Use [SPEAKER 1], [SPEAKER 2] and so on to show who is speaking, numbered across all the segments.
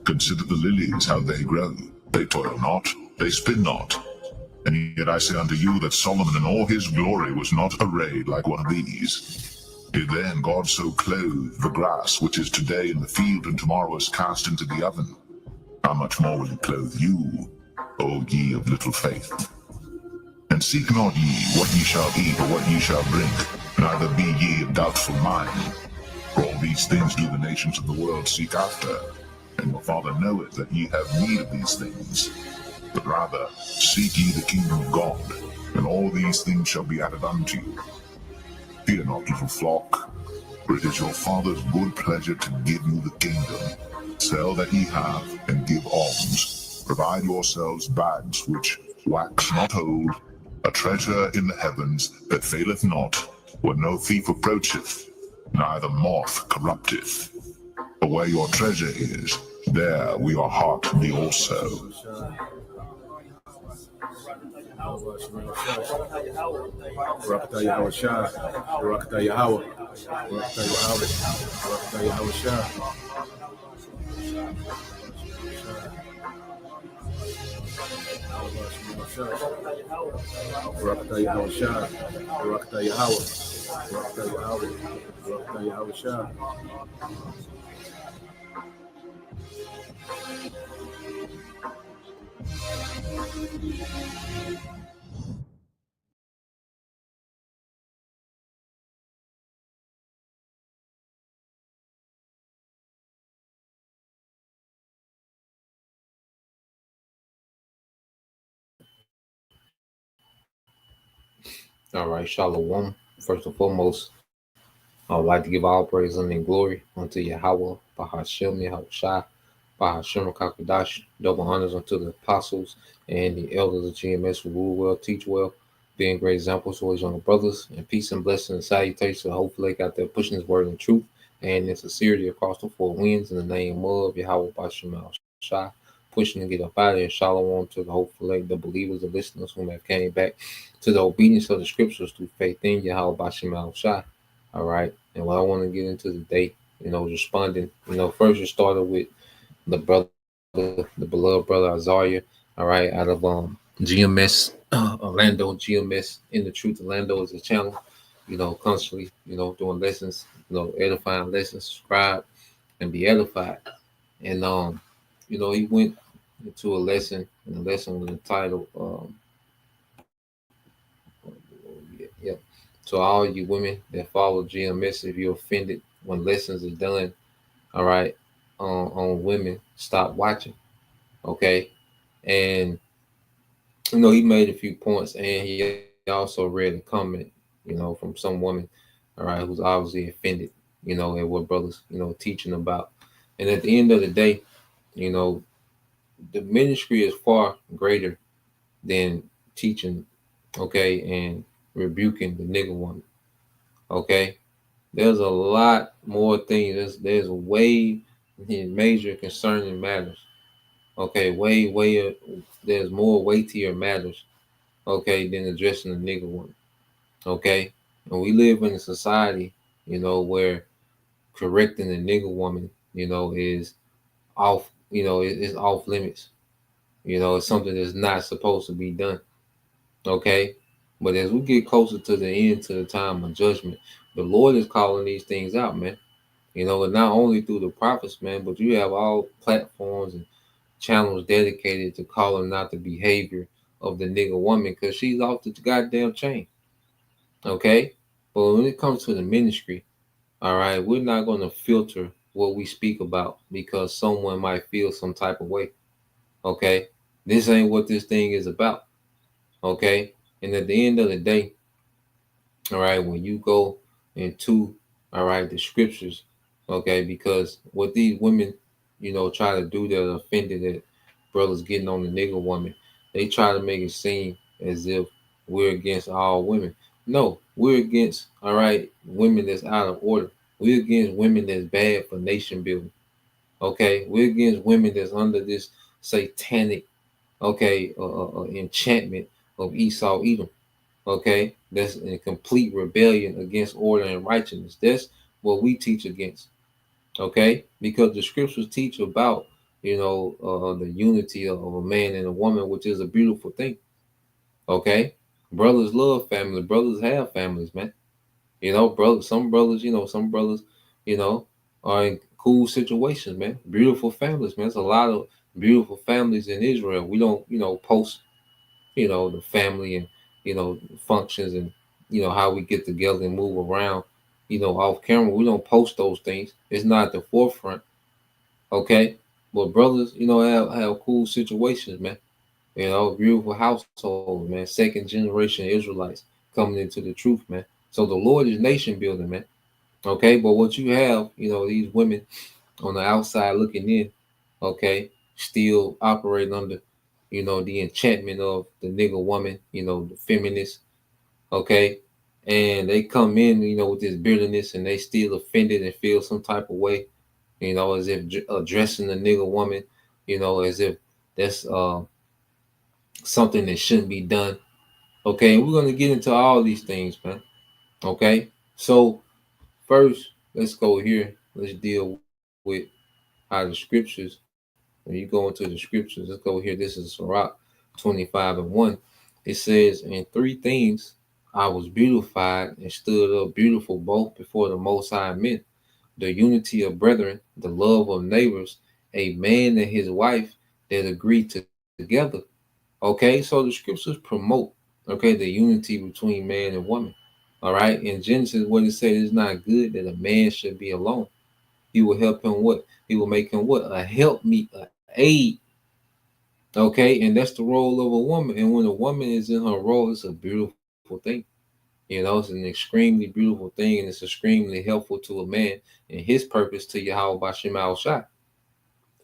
[SPEAKER 1] Consider the lilies, how they grow. They toil not, they spin not. And yet I say unto you that Solomon in all his glory was not arrayed like one of these. If then God so clothe the grass which is today in the field and tomorrow is cast into the oven, how much more will he clothe you, O ye of little faith? And seek not ye what ye shall eat or what ye shall drink, neither be ye of doubtful mind. For all these things do the nations of the world seek after, and your Father knoweth that ye have need of these things. But rather seek ye the kingdom of God, and all these things shall be added unto you. Fear not, little flock, for it is your Father's good pleasure to give you the kingdom. Sell that ye have, and give alms. Provide yourselves bags which wax not old, a treasure in the heavens that faileth not, where no thief approacheth, neither moth corrupteth. For where your treasure is, there will your heart be also.
[SPEAKER 2] All right, Shalom. First and foremost, I would like to give all praise and glory unto Yahweh, Bahashem, Yahushua, Bahashem, Kakadash, double honors unto the apostles and the elders of GMS who rule well, teach well, being great examples to his younger brothers, and peace and blessing and salutation. Hopefully, got there pushing his word in truth and in sincerity across the four winds in the name of Yahweh, Bahashem, Yahushua. Pushing to get up out of here. Shalom to the hopefully the believers, the listeners who have came back to the obedience of the scriptures through faith in Yahweh, Bahashem, Yahushua. All right. And what I want to get into today, responding, first it started with the brother, the beloved brother Azaria, all right, out of GMS, Orlando, GMS in the truth. Orlando is a channel, constantly, doing lessons, edifying lessons, subscribe and be edified. And he went into a lesson, and the lesson was entitled yeah. So all you women that follow GMS, if you're offended when lessons are done, all right, on women, stop watching. Okay. And he made a few points, and he also read a comment, from some woman, all right, who's obviously offended, at what brothers, teaching about. And at the end of the day, the ministry is far greater than teaching, okay, and rebuking the nigger woman. Okay. There's a lot more things. There's way major concerning matters. Okay, way there's more weightier matters, okay, than addressing the nigger woman. Okay. And we live in a society, where correcting the nigger woman, is off, it's off limits. It's something that's not supposed to be done. Okay. But as we get closer to the end, to the time of judgment, the Lord is calling these things out, man. And not only through the prophets, man, but you have all platforms and channels dedicated to calling out the behavior of the nigger woman because she's off the goddamn chain. Okay? But when it comes to the ministry, all right, we're not going to filter what we speak about because someone might feel some type of way. Okay? This ain't what this thing is about. Okay? And at the end of the day, all right, when you go into, all right, the scriptures, okay, because what these women, try to do, they're offended at brothers getting on the nigger woman. They try to make it seem as if we're against all women. No, we're against, all right, women that's out of order. We're against women that's bad for nation building. Okay, we're against women that's under this satanic, okay, enchantment of Esau Edom. Okay, that's in complete rebellion against order and righteousness. That's what we teach against. Okay, because the scriptures teach about, the unity of a man and a woman, which is a beautiful thing. Okay, brothers love family. Brothers have families, man. Brothers. Some brothers, you know, are in cool situations, man. Beautiful families, man. There's a lot of beautiful families in Israel. We don't, post, the family and functions and how we get together and move around, off camera. We don't post those things. It's not at the forefront. Okay, but brothers, have cool situations, man. Beautiful household, man. Second generation Israelites coming into the truth, man. So the Lord is nation building, man. Okay, but what you have, these women on the outside looking in, okay, still operating under, the enchantment of the nigger woman, the feminist, okay, and they come in, with this bitterness, and they still offended and feel some type of way, as if addressing the nigger woman, as if that's something that shouldn't be done. Okay, we're gonna get into all these things, man. Okay, so first, let's go here. Let's deal with how the scriptures. When you go into the scriptures, let's go here. This is Sirach 25:1. It says, "In three things I was beautified and stood up beautiful both before the Most High men: the unity of brethren, the love of neighbors, a man and his wife that agree together." Okay, so the scriptures promote, okay, the unity between man and woman. All right, in Genesis, what it says is not good that a man should be alone. He will help him what? He will make him what? A help meet, a aid. Okay, and that's the role of a woman. And when a woman is in her role, it's a beautiful thing. It's an extremely beautiful thing, and it's extremely helpful to a man and his purpose to Yahweh Bashem Al Shai.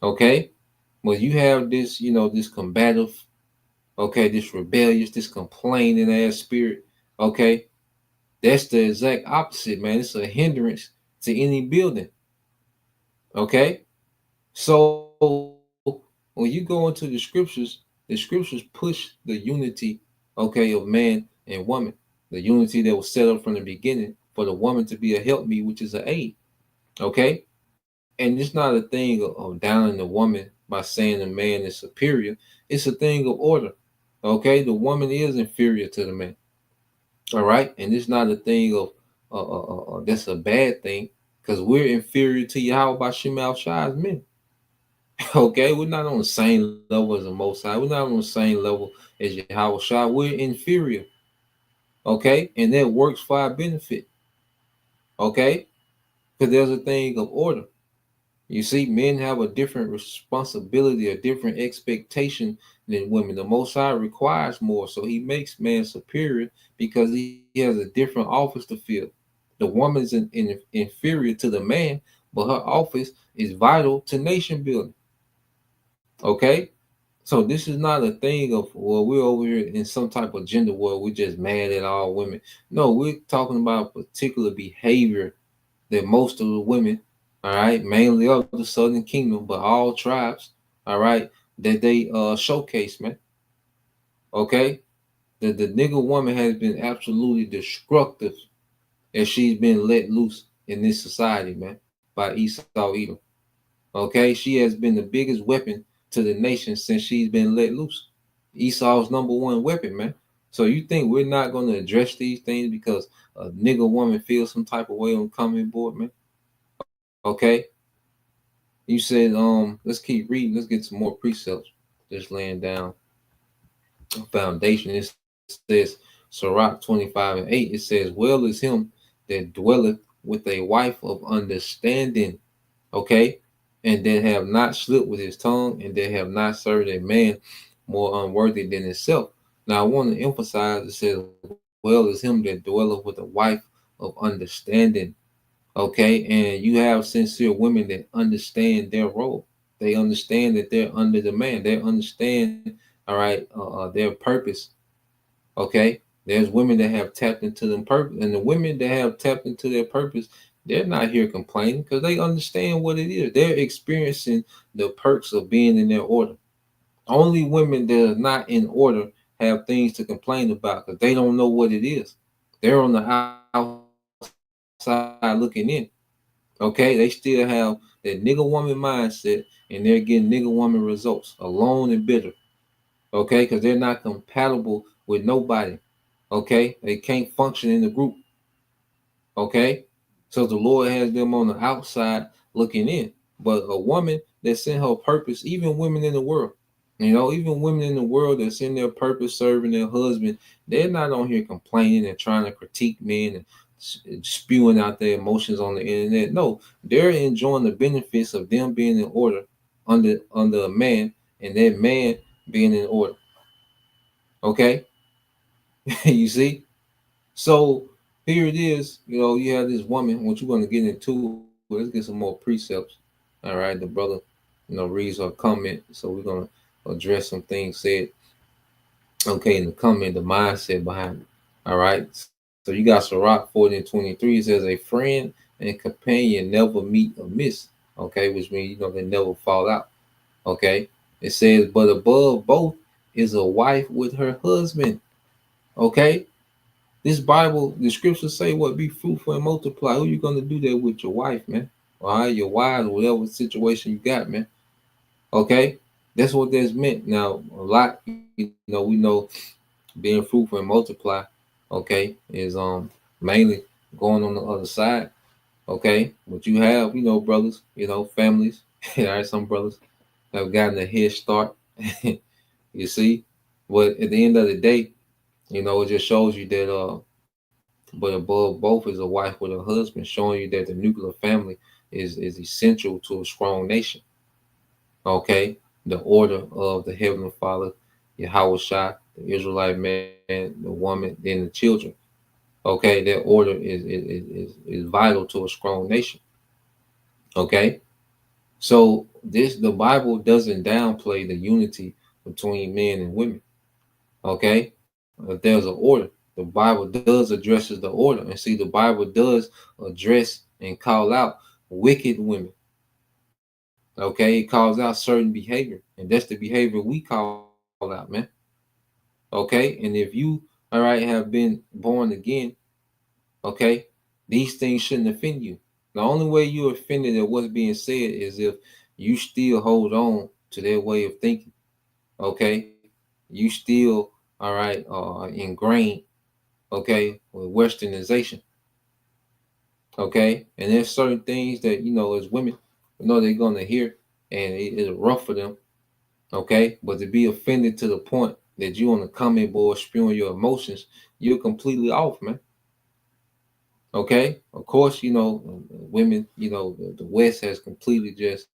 [SPEAKER 2] Okay, well, you have this, this combative, okay, this rebellious, this complaining ass spirit. Okay, that's the exact opposite, man. It's a hindrance to any building. Okay, so when you go into the scriptures push the unity, okay, of man and woman, the unity that was set up from the beginning for the woman to be a helpmeet, which is an aid. Okay, and it's not a thing of downing the woman by saying the man is superior. It's a thing of order. Okay, the woman is inferior to the man. All right, and it's not a thing of that's a bad thing because we're inferior to Yahweh by Shemal Shai's men. Okay, we're not on the same level as the Most High. We're not on the same level as Yahweh Shai. We're inferior. Okay, and that works for our benefit. Okay, because there's a thing of order. You see, men have a different responsibility, a different expectation than women. The Most High requires more, so He makes man superior because he has a different office to fill. The woman's inferior to the man, but her office is vital to nation building. Okay, so this is not a thing of, well, we're over here in some type of gender war. We're just mad at all women. No, we're talking about particular behavior that most of the women, all right, mainly of the Southern Kingdom, but all tribes, all right, that they showcase, man. Okay, the nigger woman has been absolutely destructive as she's been let loose in this society, man, by Esau Edom. Okay, she has been the biggest weapon to the nation since she's been let loose. Esau's number one weapon, man. So you think we're not going to address these things because a nigger woman feels some type of way on coming board, man? Okay. You said, let's keep reading. Let's get some more precepts. Just laying down a foundation. It says, Sirach 25:8, it says, "Well is him that dwelleth with a wife of understanding." Okay. "And that have not slipped with his tongue, and that have not served a man more unworthy than himself." Now, I want to emphasize it says, "Well is him that dwelleth with a wife of understanding." Okay, and you have sincere women that understand their role. They understand that they're under the man. They understand, all right, their purpose. Okay, there's women that have tapped into them purpose, and the women that have tapped into their purpose, they're not here complaining because they understand what it is. They're experiencing the perks of being in their order. Only women that are not in order have things to complain about because they don't know what it is. They're on the outside looking in. Okay, they still have that nigga woman mindset and they're getting nigga woman results alone and bitter. Okay, because they're not compatible with nobody. Okay, they can't function in the group. Okay, so the Lord has them on the outside looking in. But a woman that's in her purpose, even women in the world, even women in the world that's in their purpose serving their husband, they're not on here complaining and trying to critique men and spewing out their emotions on the internet. No, they're enjoying the benefits of them being in order under a man and that man being in order. Okay, you see? So here it is. You have this woman. What you're going to get into? Let's get some more precepts. All right, the brother, reads her comment. So we're going to address some things said. Okay, in the comment, the mindset behind it. All right. So you got Sirach 40:23. It says a friend and companion never meet or miss. Okay, which means they never fall out. Okay. It says, but above both is a wife with her husband. Okay. This Bible, the scriptures say what? Be fruitful and multiply. Who you gonna do that with? Your wife, man. All right, your wives, whatever situation you got, man. Okay, that's what that's meant. Now, a lot, we know being fruitful and multiply. Okay, is mainly going on the other side. Okay, but you have, brothers, families. All right, some brothers have gotten a head start. You see, but at the end of the day, it just shows you that but above both is a wife with a husband, showing you that the nuclear family is essential to a strong nation. Okay, the order of the Heavenly Father, Yahweh Shai, the Israelite man, the woman, then the children. Okay, that order is vital to a strong nation. Okay, so the Bible doesn't downplay the unity between men and women. Okay, if there's an order, the Bible does addresses the order, and see, the Bible does address and call out wicked women. Okay, it calls out certain behavior, and that's the behavior we call out, man. Okay, and if you, all right, have been born again, okay, these things shouldn't offend you. The only way you're offended at what's being said is if you still hold on to their way of thinking. Okay, you still, all right, ingrained, okay, with westernization. Okay, and there's certain things that as women, they're gonna hear, and it's rough for them. Okay, but to be offended to the point that you on the comment board spewing your emotions, you're completely off, man. Okay, of course, women, the West has completely just,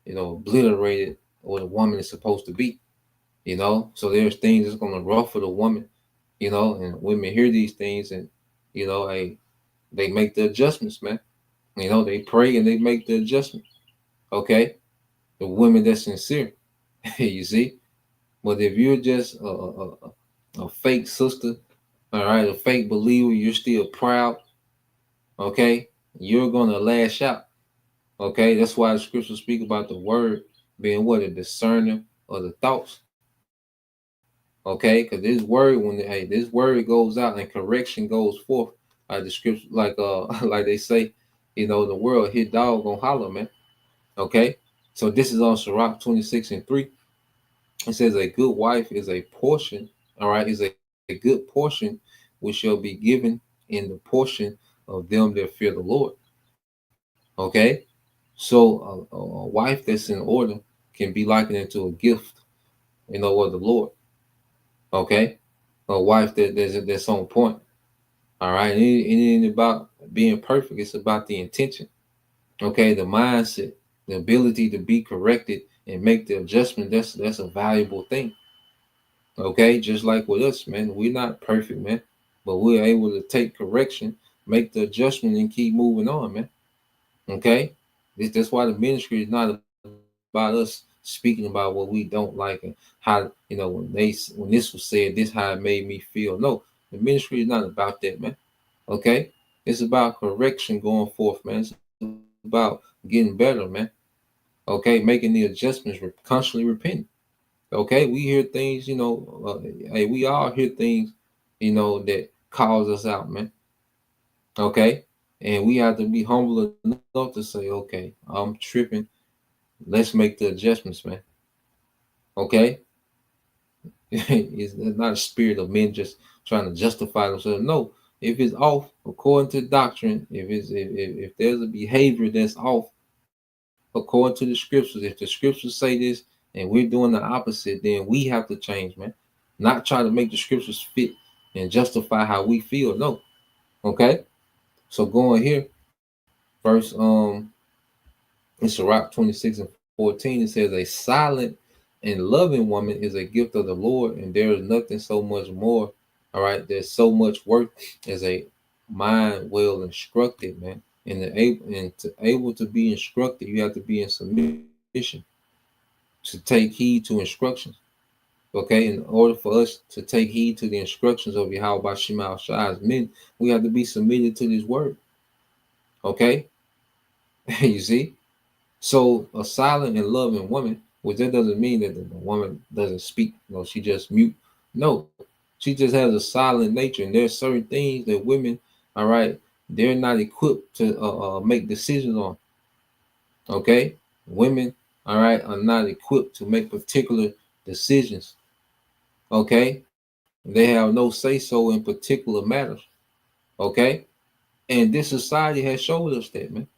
[SPEAKER 2] obliterated what a woman is supposed to be. So there's things that's gonna ruffle the woman, and women hear these things, and hey, they make the adjustments, man. They pray and they make the adjustment. Okay, the women that's sincere, you see. But if you're just a fake sister, all right, a fake believer, you're still proud. Okay, you're gonna lash out. Okay, that's why the scriptures speak about the word being what, a discerner of the thoughts. Okay, because this word, this word goes out and correction goes forth, like the scripture, like like they say, the world hit dog gonna holler, man. Okay, so this is on Sirach 26:3. It says a good wife is a portion, all right, is a good portion which shall be given in the portion of them that fear the Lord. Okay, so a wife that's in order can be likened into a gift, of the Lord. Okay, a wife that's on point. All right, it ain't about being perfect. It's about the intention. Okay, the mindset, the ability to be corrected and make the adjustment. That's a valuable thing. Okay, just like with us, man, we're not perfect, man, but we're able to take correction, make the adjustment, and keep moving on, man. Okay, that's why the ministry is not about us, speaking about what we don't like and how, when this was said, this how it made me feel. No, the ministry is not about that, man. Okay, it's about correction going forth, man. It's about getting better, man. Okay, making the adjustments, constantly repenting. Okay, we hear things, hey, we all hear things, that calls us out, man. Okay, and we have to be humble enough to say, okay, I'm tripping. Let's make the adjustments, man. Okay, it's not a spirit of men just trying to justify themselves. No, if it's off according to doctrine, if there's a behavior that's off according to the scriptures, if the scriptures say this and we're doing the opposite, then we have to change, man. Not try to make the scriptures fit and justify how we feel. No. Okay. So going here, verse in Sirach 26 and 14, it says, a silent and loving woman is a gift of the Lord, and there is nothing so much more. All right, there's so much worth as a mind well instructed, man. And to able to be instructed, you have to be in submission to take heed to instructions. Okay, in order for us to take heed to the instructions of Yahweh Shema Shai as men, we have to be submitted to this word. Okay, you see. So a silent and loving woman, which that doesn't mean that the woman doesn't speak. She just mute. No, she just has a silent nature, and there's certain things that women, all right, they're not equipped to make decisions on. Okay, women, all right, are not equipped to make particular decisions. Okay, they have no say so in particular matters. Okay, and this society has showed us that, man.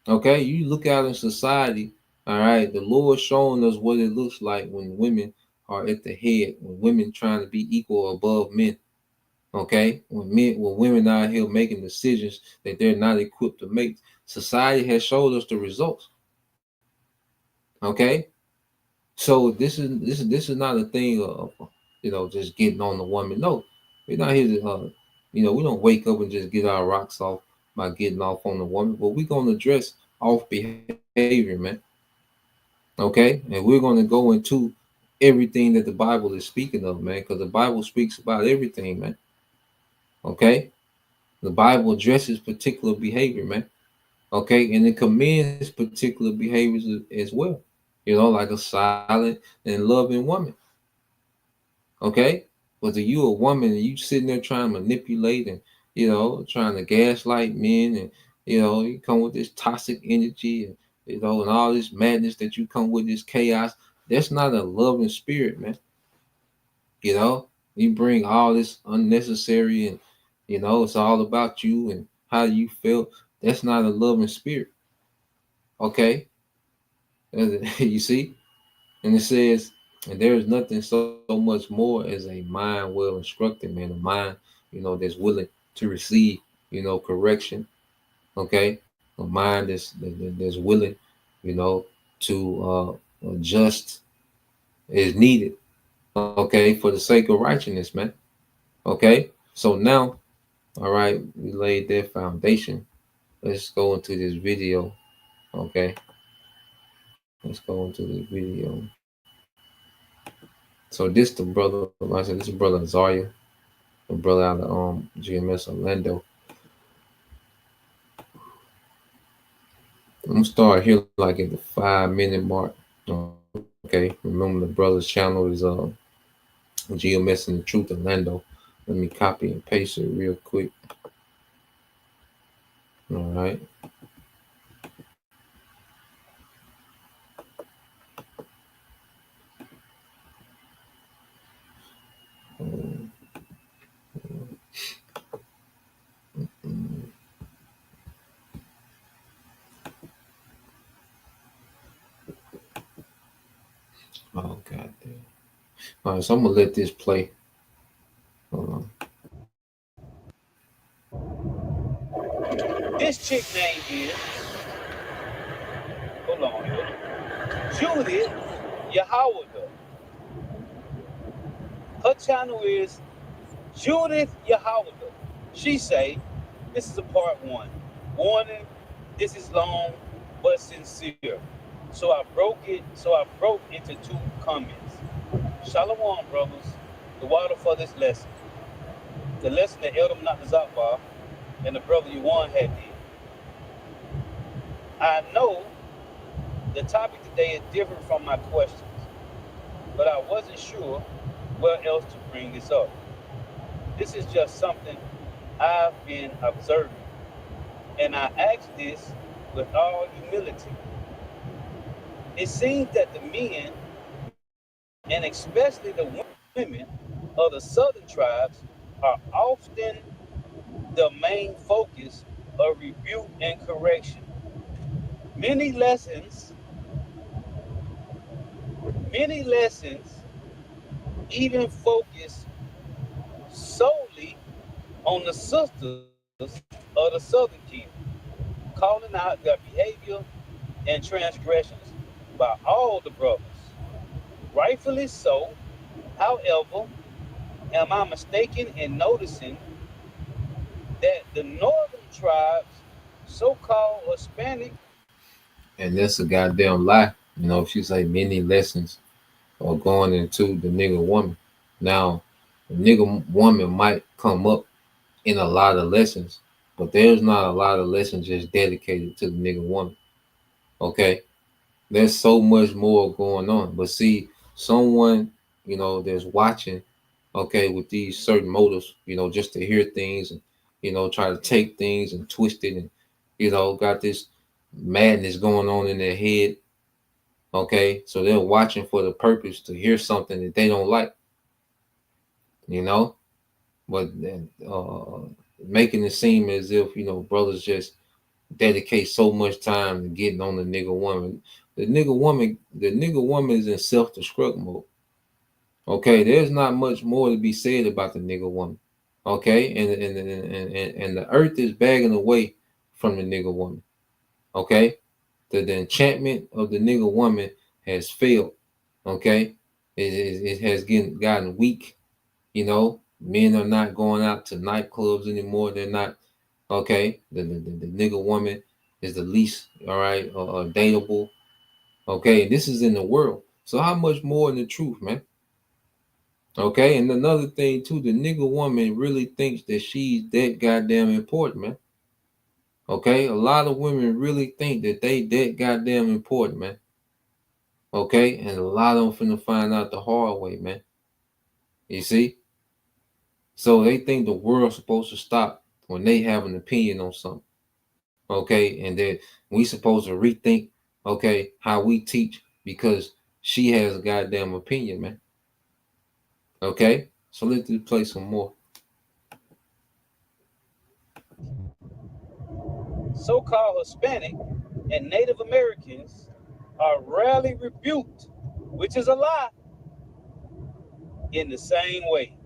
[SPEAKER 2] Okay, you look out in society, all right, the Lord showing us what it looks like when women are at the head, when women trying to be equal above men. Okay, when women out here making decisions that they're not equipped to make, society has showed us the results. Okay, so this is not a thing of just getting on the woman. No, we're not here to we don't wake up and just get our rocks off by getting off on the woman, but we're gonna address off behavior, man. Okay, and we're gonna go into everything that the Bible is speaking of, man, because the Bible speaks about everything, man. Okay, the Bible addresses particular behavior, man. Okay, and it commends particular behaviors as well. Like a silent and loving woman. Okay, whether you a woman and you sitting there trying to manipulate and trying to gaslight men, and you come with this toxic energy, and and all this madness that you come with, this chaos. That's not a loving spirit, man. You bring all this unnecessary, and it's all about you and how you feel. That's not a loving spirit. Okay, you see. And it says, and there is nothing so much more as a mind well instructed, man, a mind, that's willing to receive, correction. Okay. A mind that's willing, to adjust as needed. Okay. For the sake of righteousness, man. Okay. So now, all right, we laid that foundation. Let's go into this video. Okay. Let's go into this video. So this the brother, like I said, this is brother Azaria, the brother out of GMS Orlando. I'm gonna start here like at the 5-minute mark. Okay, remember the brother's channel is GMS and the Truth Orlando. Let me copy and paste it real quick. All right. Oh god damn. All right, so I'm gonna let this play.
[SPEAKER 3] This chick name is, hold on, Judith Yahawada. Her channel is Judith Yahawada. She say, this is a part 1. Warning, this is long but sincere. So I broke into two comments. Shalom, brothers. The water for this lesson. The lesson that Elder Not Zakbar and the brother Yuan had did. I know the topic today is different from my questions, but I wasn't sure where else to bring this up. This is just something I've been observing, and I ask this with all humility. It seems that the men, and especially the women of the southern tribes, are often the main focus of rebuke and correction. Many lessons, many lessons even focus solely on the sisters of the southern kingdom, calling out their behavior and transgressions by all the brothers. Rightfully so. However, am I mistaken in noticing that the northern tribes, so called Hispanic,
[SPEAKER 2] And that's a goddamn lie. You know, she say many lessons are going into the nigga woman. Now, the nigga woman might come up in a lot of lessons, but there's not a lot of lessons just dedicated to the nigga woman. Okay, there's so much more going on. But see, someone that's watching, okay, with these certain motives, just to hear things and try to take things and twist it and got this madness going on in their head. Okay, so they're watching for the purpose to hear something that they don't like, you know, but then making it seem as if brothers just dedicate so much time to getting on the nigga woman. The nigga woman is in self-destruct mode. Okay, there's not much more to be said about the nigga woman. Okay, and the earth is bagging away from the nigga woman. Okay, the enchantment of the nigga woman has failed. Okay, it has gotten weak. Men are not going out to nightclubs anymore. They're not. Okay, the nigga woman is the least, all right, dateable. Okay, and this is in the world. So how much more in the truth, man? Okay, and another thing too, the nigga woman really thinks that she's that goddamn important, man. Okay, a lot of women really think that they that goddamn important, man. Okay, and a lot of them finna find out the hard way, man. You see? So they think the world's supposed to stop when they have an opinion on something. Okay, and that we supposed to rethink, okay, how we teach because she has a goddamn opinion, man. Okay, so let's just play some more.
[SPEAKER 3] so called Hispanic, and Native Americans are rarely rebuked, which is a lie, in the same way.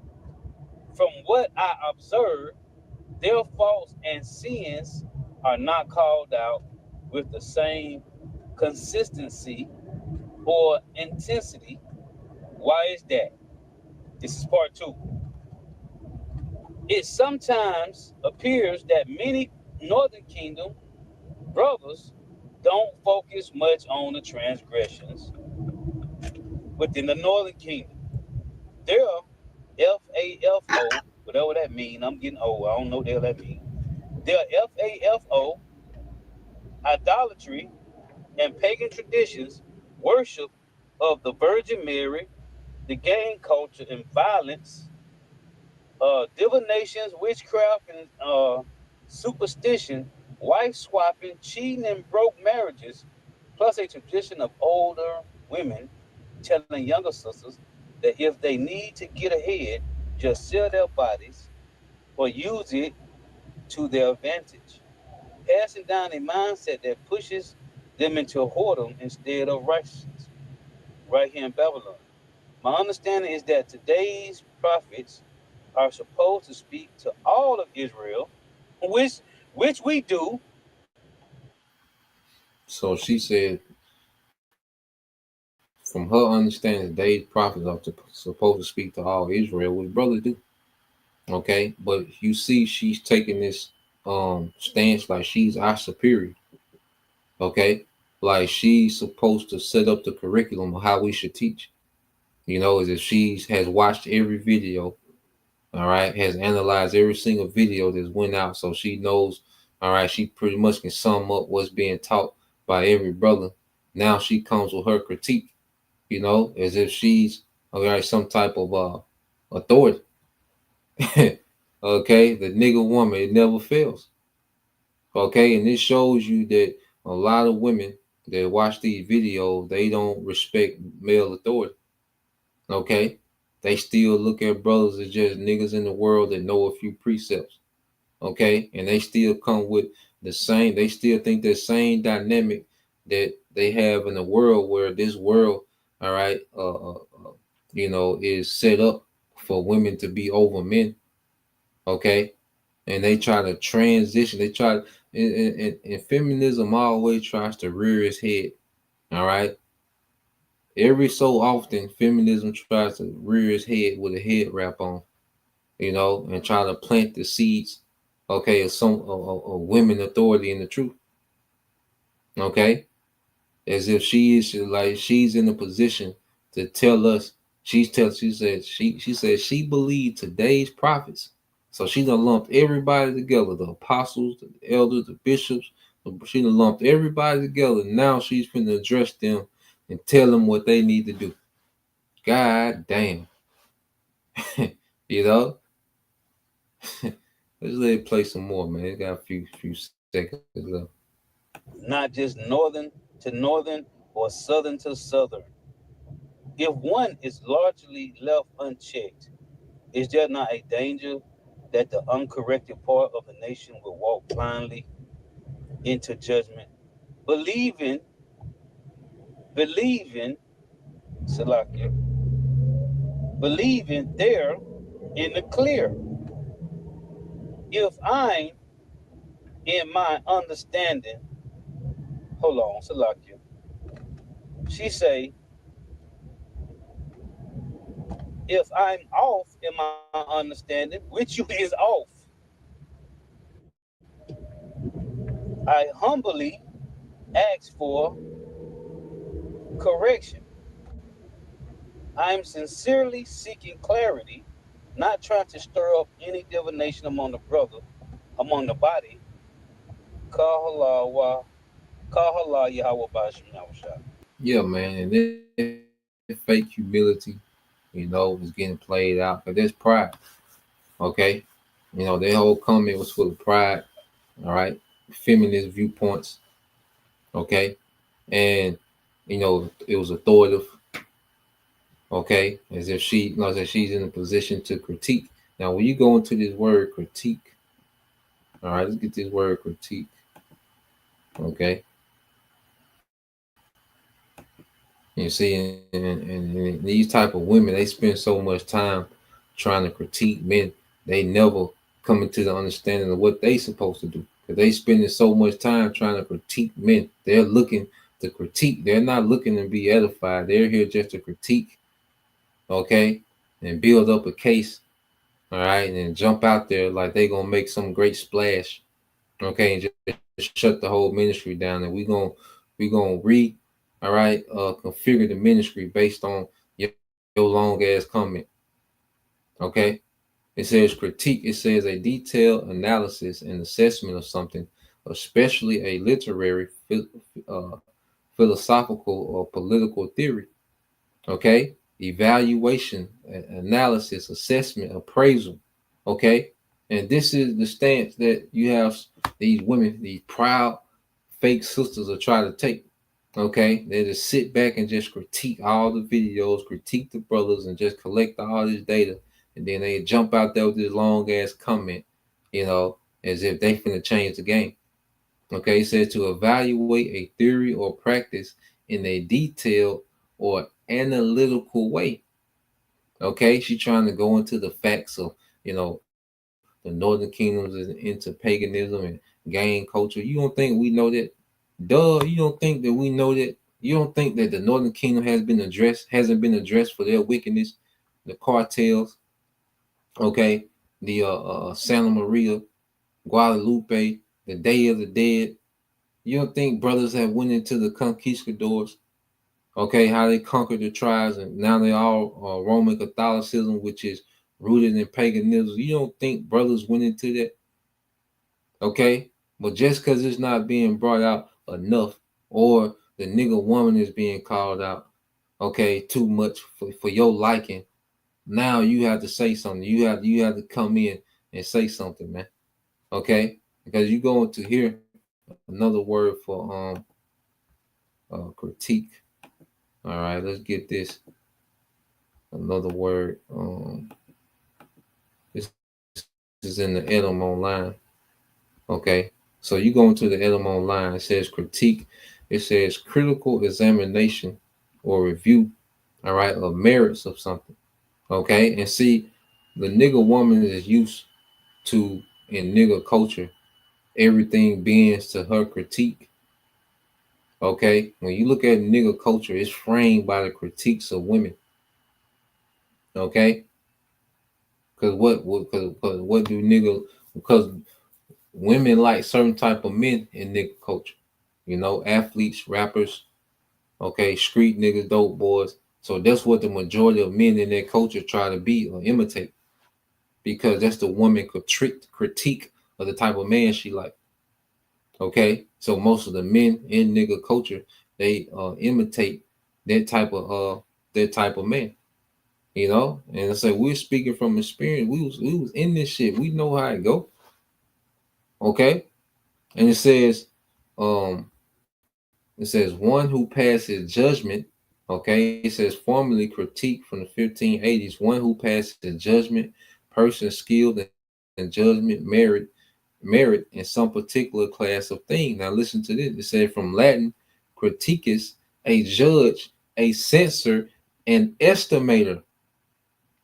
[SPEAKER 3] From what I observe, their faults and sins are not called out with the same consistency or intensity. Why is that? This is part two. It sometimes appears that many Northern Kingdom brothers don't focus much on the transgressions within the Northern Kingdom. Their FAFO, whatever that means, I'm getting old, I don't know what the hell that means. Their FAFO, idolatry, and pagan traditions, worship of the Virgin Mary, the gang culture and violence, divinations, witchcraft, and superstition, wife swapping, cheating, and broke marriages, plus a tradition of older women telling younger sisters that if they need to get ahead, just sell their bodies or use it to their advantage, passing down a mindset that pushes them into whoredom instead of righteousness, right here in Babylon. My understanding is that today's prophets are supposed to speak to all of Israel, which we do.
[SPEAKER 2] So she said, from her understanding, today's prophets are supposed to speak to all Israel, which brothers do. Okay, but you see, she's taking this stance like she's our superior. Okay, like she's supposed to set up the curriculum of how we should teach. As if she has watched every video, all right, has analyzed every single video that's went out, so she knows, all right, she pretty much can sum up what's being taught by every brother. Now she comes with her critique, as if she's, all right, some type of authority. Okay, the nigga woman, it never fails. Okay, and this shows you that a lot of women that watch these videos, they don't respect male authority. Okay, they still look at brothers as just niggas in the world that know a few precepts. Okay, and they still come with the same. They still think that same dynamic that they have in the world, where this world, all right, is set up for women to be over men. Okay, and they try to transition. They try, and feminism always tries to rear its head. All right, every so often, feminism tries to rear its head with a head wrap on, and try to plant the seeds, okay, of some of women authority in the truth, okay, as if she's in a position to tell us. She said she believed today's prophets, so she done lumped everybody together, the apostles, the elders, the bishops. She done lumped everybody together. Now she's finna address them and tell them what they need to do. God damn. you know Let's let it play some more, man. It got a few seconds left.
[SPEAKER 3] Not just northern to northern or southern to southern. If one is largely left unchecked, is there not a danger that the uncorrected part of the nation will walk blindly into judgment, believing, Salakia, believing they're in the clear? If I'm in my understanding, hold on, Salakia. She say, if I'm off in my understanding, which you is off, I humbly ask for correction. I'm sincerely seeking clarity, not trying to stir up any divination among the body. Kahala Yahweh Bashim Yahushua.
[SPEAKER 2] Yeah, man. And that fake humility, is getting played out. But there's pride. Okay. Their whole comment was full of pride. All right. Feminist viewpoints. Okay. And it was authoritative. Okay, as if she's in a position to critique. Now, when you go into this word critique, all right, let's get this word critique. Okay, you see, and these type of women, they spend so much time trying to critique men. They never come into the understanding of what they supposed to do, because they spending so much time trying to critique men. They're looking to critique. They're not looking to be edified. They're here just to critique. Okay, and build up a case, all right, and then jump out there like they gonna make some great splash, okay, and just shut the whole ministry down, and we gonna configure the ministry based on your long ass comment. Okay, it says critique. It says a detailed analysis and assessment of something, especially a literary, philosophical, or political theory. Okay, evaluation, analysis, assessment, appraisal. Okay, and this is the stance that you have these women, these proud fake sisters, are trying to take. Okay, they just sit back and just critique all the videos, critique the brothers, and just collect all this data, and then they jump out there with this long ass comment, as if they finna change the game. Okay, it says to evaluate a theory or practice in a detailed or analytical way. Okay, she's trying to go into the facts of, the northern kingdoms is into paganism and gang culture. You don't think we know that? Duh, you don't think that we know that? You don't think that the northern kingdom hasn't been addressed for their wickedness, the cartels, okay, the Santa Maria, Guadalupe, the Day of the Dead. You don't think brothers have went into the conquistadors? Okay, how they conquered the tribes, and now they all Roman Catholicism, which is rooted in paganism. You don't think brothers went into that? Okay, but just because it's not being brought out enough, or the nigga woman is being called out, okay, too much for your liking, now you have to say something. You have to come in and say something, man. Okay, because you going to hear another word for critique. All right, let's get this another word. This is in the Edom Online. Okay, so you go into the Edom Online. It says critique. It says critical examination or review. All right, of merits of something. Okay, and see, the nigga woman is used to in nigga culture everything bends to her critique. Okay, when you look at nigga culture, it's framed by the critiques of women. Okay, because what do nigga? Because women like certain type of men in nigga culture. You know, athletes, rappers, okay, street niggas, dope boys. So that's what the majority of men in their culture try to be or imitate, because that's the woman critique of the type of man she like. Okay, so most of the men in nigga culture, they imitate that type of man. You know, and I said we're speaking from experience. We was in this shit. We know how it go. Okay, and um, it says one who passes judgment. Okay, it says formerly critique from the 1580s. One who passes judgment, person skilled in judgment, merit in some particular class of thing. Now listen to this. It said from Latin, criticus, a judge, a censor, an estimator.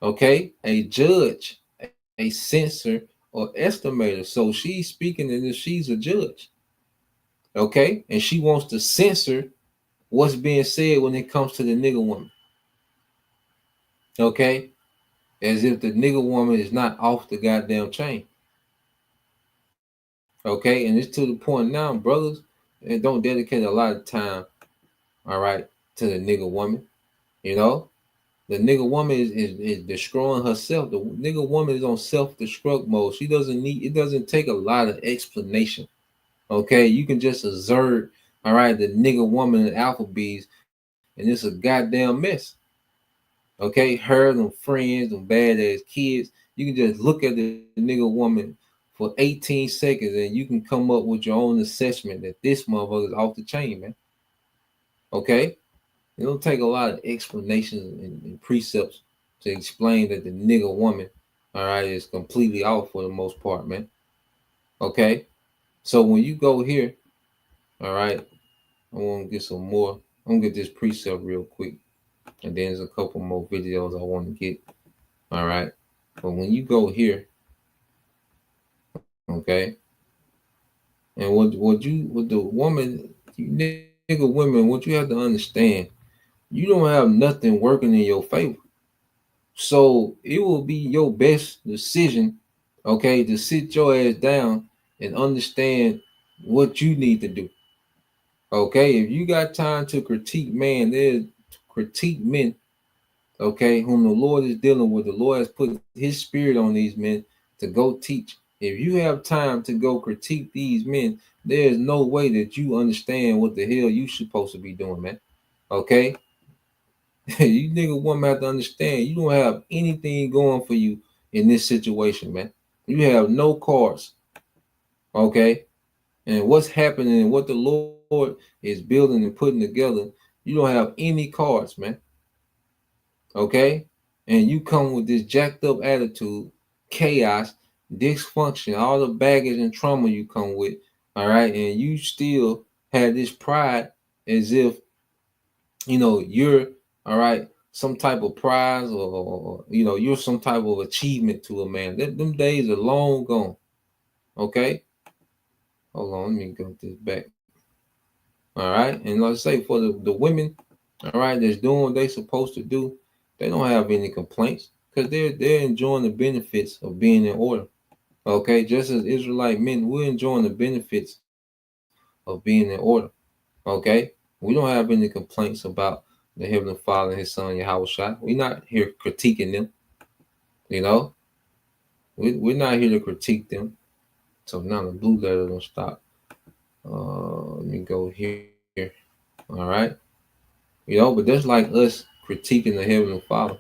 [SPEAKER 2] Okay, a judge, a censor, or estimator. So she's speaking as if she's a judge. Okay, and she wants to censor what's being said when it comes to the nigga woman. Okay, as if the nigga woman is not off the goddamn chain. Okay, and it's to the point now, brothers, and don't dedicate a lot of time, all right, to the nigga woman. You know, the nigga woman is destroying herself. The nigga woman is on self-destruct mode. She doesn't need, it doesn't take a lot of explanation. Okay, you can just observe, all right, the nigga woman and alpha bees, and it's a goddamn mess. Okay, her, them friends, them badass kids. You can just look at the nigga woman for 18 seconds and you can come up with your own assessment that this motherfucker is off the chain, man. Okay? It don't take a lot of explanations and precepts to explain that the nigga woman, all right, is completely off for the most part, man. Okay? So when you go here, all right, I want to get some more. I'm gonna get this precept real quick. And then there's a couple more videos I want to get. All right. But when you go here, okay, and what the woman, you nigga women, what you have to understand, you don't have nothing working in your favor. So it will be your best decision, okay, to sit your ass down and understand what you need to do. Okay, if you got time to critique man, there's critique men, okay, whom the Lord is dealing with. The Lord has put his spirit on these men to go teach. If you have time to go critique these men, there is no way that you understand what the hell you supposed to be doing, man. Okay? You nigga woman have to understand you don't have anything going for you in this situation, man. You have no cards. Okay? And what's happening and what the Lord is building and putting together, you don't have any cards, man. Okay? And you come with this jacked up attitude, chaos, dysfunction, all the baggage and trauma you come with, all right, and you still have this pride as if you know you're all right, some type of prize or you know you're some type of achievement to a man. Them days are long gone. Okay, hold on, let me get this back. All right, and let's say for the women, all right, that's doing what they're supposed to do, they don't have any complaints because they're enjoying the benefits of being in order. Okay, just as Israelite men, we're enjoying the benefits of being in order. Okay, we don't have any complaints about the Heavenly Father and His Son Yahushua. We're not here critiquing them. You know, we're not here to critique them. So now the blue letter don't stop. Let me go here. All right. But that's like us critiquing the Heavenly Father.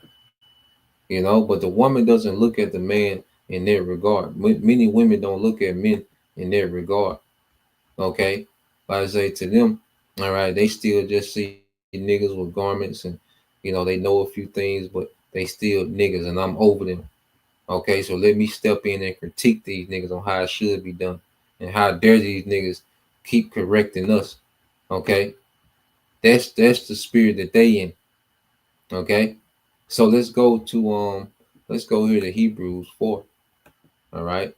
[SPEAKER 2] But the woman doesn't look at the man in that regard. Many women don't look at men in that regard. Okay. Like I say to them, all right, they still just see niggas with garments and they know a few things, but they still niggas and I'm over them. Okay, so let me step in and critique these niggas on how it should be done and how dare these niggas keep correcting us. Okay, that's the spirit that they in. Okay, so let's go here to Hebrews 4. All right,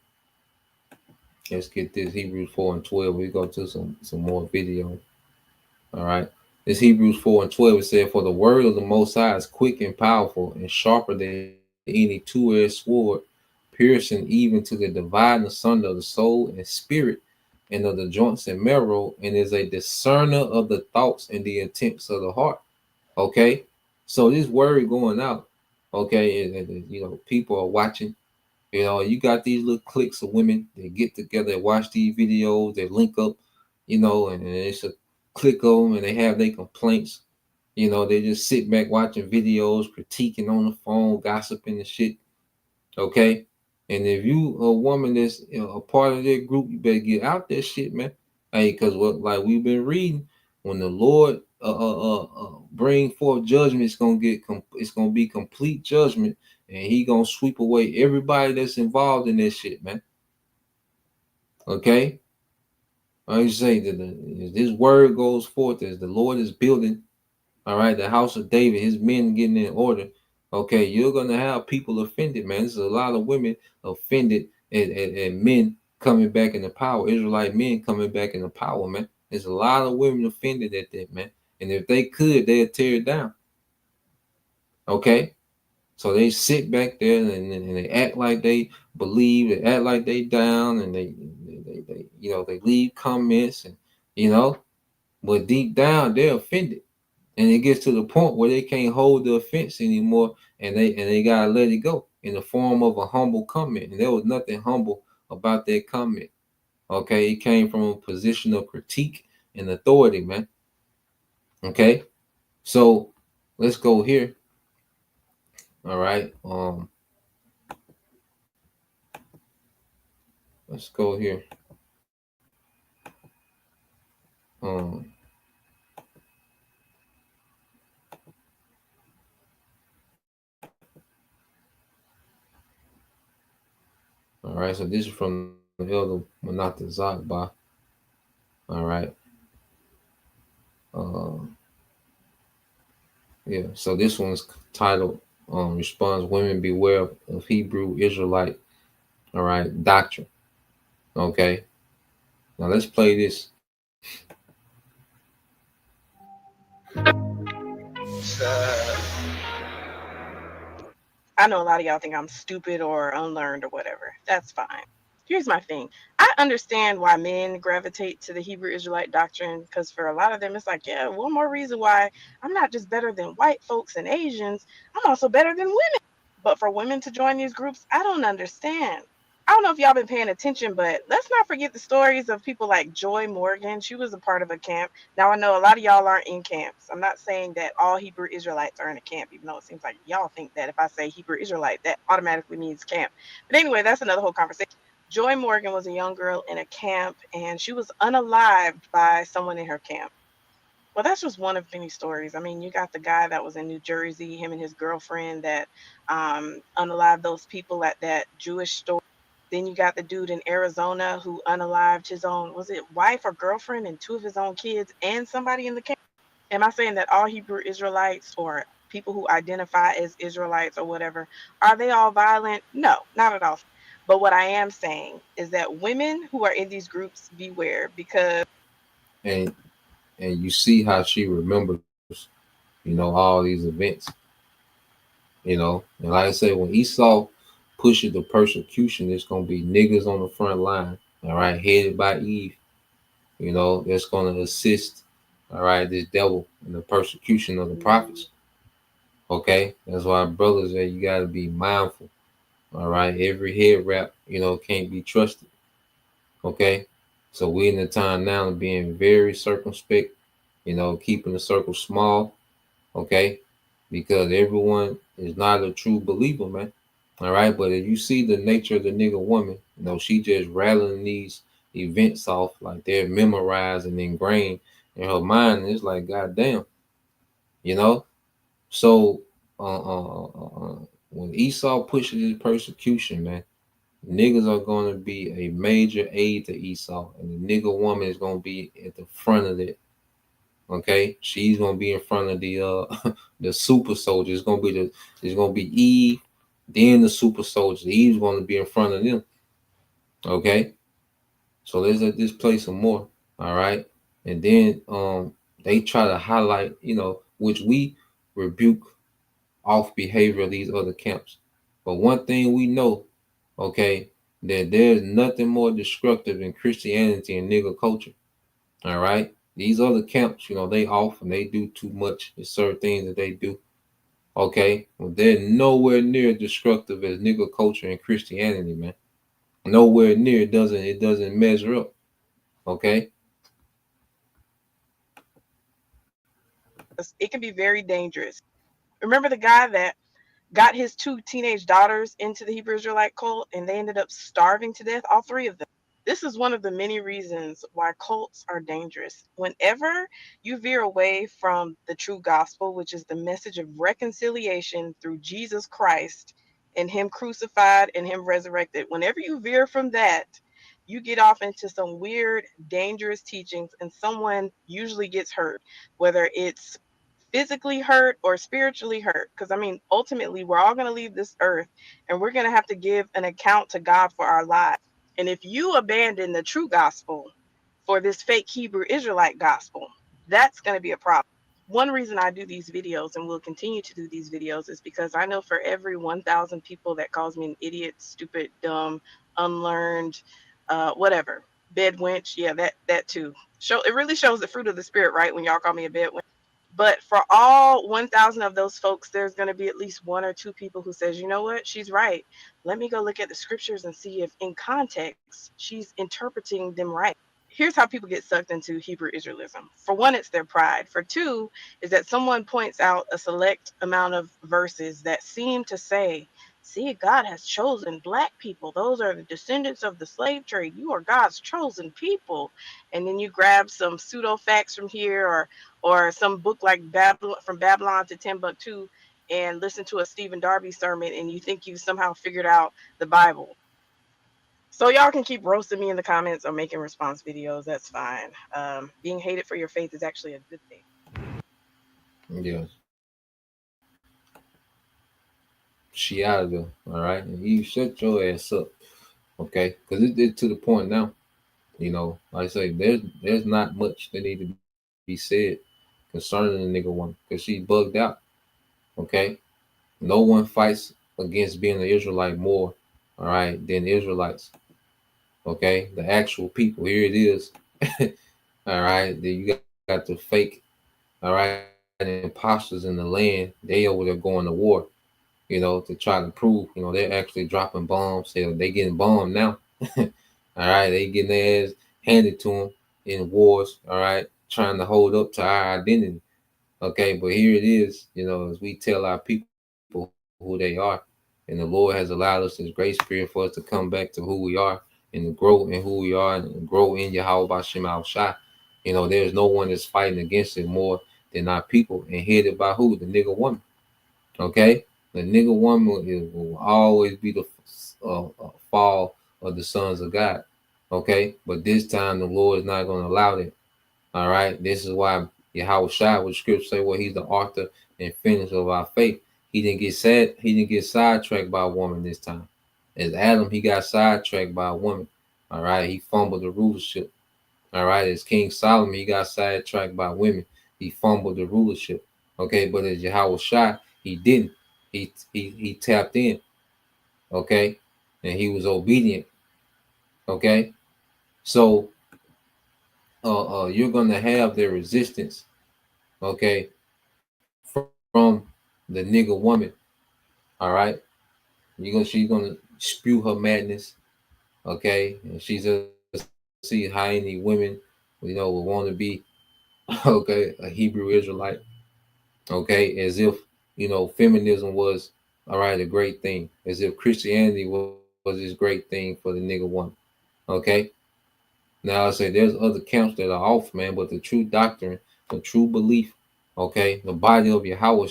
[SPEAKER 2] let's get this Hebrews 4 and 12. We go to some more video. All right, this Hebrews 4 and 12. It said, "For the word of the Most High is quick and powerful and sharper than any two-edged sword, piercing even to the dividing asunder of the soul and spirit and of the joints and marrow, and is a discerner of the thoughts and the intents of the heart." Okay, so this word going out, okay, and people are watching. You got these little cliques of women. They get together and watch these videos. They link up, and it's a click of them, and they have their complaints. They just sit back watching videos, critiquing on the phone, gossiping and shit. Okay, and if you a woman that's a part of that group, you better get out that shit, man. Hey, because what like we've been reading, when the Lord bring forth judgment, it's gonna be complete judgment, and He gonna sweep away everybody that's involved in this shit, man. Okay, I say that this word goes forth as the Lord is building. All right, the house of David, His men getting in order. Okay, you're gonna have people offended, man. There's a lot of women offended and men coming back into power. Israelite men coming back into power, man. There's a lot of women offended at that, man. And if they could, they'd tear it down. Okay, so they sit back there and they act like they believe, they act like they down, and they they leave comments and but deep down they're offended. And it gets to the point where they can't hold the offense anymore, and they gotta let it go in the form of a humble comment. And there was nothing humble about that comment. Okay, it came from a position of critique and authority, man. Okay, so let's go here. All right, let's go here. Um, all right, so this is from the Elder Manata Zakba. All right. Yeah, so this one's titled Response Women Beware of Hebrew Israelite, all right, doctrine. Okay, now let's play this.
[SPEAKER 4] I know a lot of y'all think I'm stupid or unlearned or whatever. That's fine. Here's my thing. I understand why men gravitate to the Hebrew Israelite doctrine, because for a lot of them, it's like, yeah, one more reason why I'm not just better than white folks and Asians, I'm also better than women. But for women to join these groups, I don't understand. I don't know if y'all been paying attention, but let's not forget the stories of people like Joy Morgan. She was a part of a camp. Now, I know a lot of y'all aren't in camps. I'm not saying that all Hebrew Israelites are in a camp, even though it seems like y'all think that if I say Hebrew Israelite, that automatically means camp. But anyway, that's another whole conversation. Joy Morgan was a young girl in a camp, and she was unalived by someone in her camp. Well, that's just one of many stories. I mean, you got the guy that was in New Jersey, him and his girlfriend that unalived those people at that Jewish store. Then you got the dude in Arizona who unalived his own, was it wife or girlfriend and two of his own kids and somebody in the camp? Am I saying that all Hebrew Israelites or people who identify as Israelites or whatever, are they all violent? No, not at all. But what I am saying is that women who are in these groups, beware, because
[SPEAKER 2] And you see how she remembers, all these events. And like I say, when Esau pushes the persecution, it's gonna be niggas on the front line, all right, headed by Eve. that's going to assist, all right, this devil in the persecution of the prophets. Okay, that's why brothers that you got to be mindful. All right, every head wrap, can't be trusted. Okay, so we're in the time now of being very circumspect, keeping the circle small. Okay, because everyone is not a true believer, man. All right, but if you see the nature of the nigga woman, she just rattling these events off like they're memorized and ingrained in her mind. And it's like, goddamn, you know. So when Esau pushes his persecution, man, niggas are going to be a major aid to Esau, and the nigga woman is going to be at the front of it. Okay, she's going to be in front of the the super soldier. It's going to be Eve, then the super soldier. Eve's going to be in front of them. Okay, so let's just play some more. All right, and then they try to highlight, which we rebuke off behavior of these other camps. But one thing we know, okay, that there's nothing more destructive than Christianity and nigger culture. All right. These other camps, they off and they do too much. There's certain things that they do. Okay. Well, they're nowhere near destructive as nigger culture and Christianity, man. Nowhere near. It doesn't measure up. Okay.
[SPEAKER 4] It can be very dangerous. Remember the guy that got his 2 teenage daughters into the Hebrew Israelite cult and they ended up starving to death, all 3 of them. This is one of the many reasons why cults are dangerous. Whenever you veer away from the true gospel, which is the message of reconciliation through Jesus Christ and him crucified and him resurrected, whenever you veer from that, you get off into some weird, dangerous teachings, and someone usually gets hurt, whether it's physically hurt or spiritually hurt. Because ultimately, we're all going to leave this earth and we're going to have to give an account to God for our lives. And if you abandon the true gospel for this fake Hebrew Israelite gospel, that's going to be a problem. One reason I do these videos and will continue to do these videos is because I know for every 1,000 people that calls me an idiot, stupid, dumb, unlearned, whatever, bed wench, yeah, that too. It really shows the fruit of the spirit, right? When y'all call me a bed wench. But for all 1,000 of those folks, there's going to be at least 1 or 2 people who says, you know what, she's right. Let me go look at the scriptures and see if in context she's interpreting them right. Here's how people get sucked into Hebrew Israelism. For one, it's their pride. For two, is that someone points out a select amount of verses that seem to say, see, God has chosen Black people. Those are the descendants of the slave trade. You are God's chosen people. And then you grab some pseudo facts from here or some book like From Babylon to Timbuktu and listen to a Stephen Darby sermon and you think you've somehow figured out the Bible. So y'all can keep roasting me in the comments or making response videos. That's fine. Being hated for your faith is actually a good thing.
[SPEAKER 2] Yes. She out of there. All right. And you shut your ass up. Okay. Because it's to the point now. Like I say, there's not much that need to be said concerning the nigga woman because she bugged out. Okay. No one fights against being an Israelite more, all right, than Israelites. Okay. The actual people. Here it is. All right. Then you got the fake, all right, imposters in the land. They over there going to war, to try to prove, they're actually dropping bombs. They getting bombed now. All right. They getting their ass handed to them in wars. All right. Trying to hold up to our identity. Okay. But here it is, as we tell our people who they are. And the Lord has allowed us His grace period for us to come back to who we are and to grow in who we are and grow in Yahweh B'Shem Al-Shai. There's no one that's fighting against it more than our people and headed by who? The nigga woman. Okay? The nigga woman will always be the fall of the sons of God. Okay? But this time the Lord is not going to allow that. All right? This is why Yahweh Shai, what scripture say, well, He's the author and finisher of our faith. He didn't get sidetracked by a woman this time. As Adam, he got sidetracked by a woman. All right, he fumbled the rulership. All right, as King Solomon, he got sidetracked by women. He fumbled the rulership. Okay, but as Yahweh Shai, he didn't. He tapped in. Okay, and he was obedient. Okay, so you're gonna have their resistance, okay, from the nigga woman. All right, she's gonna spew her madness, okay, and she's just see how any women, would want to be, okay, a Hebrew Israelite, okay, as if feminism was all right, a great thing, as if Christianity was this great thing for the nigga woman, okay. Now I say there's other camps that are off, man, but the true doctrine, the true belief, okay, the body of Yahweh,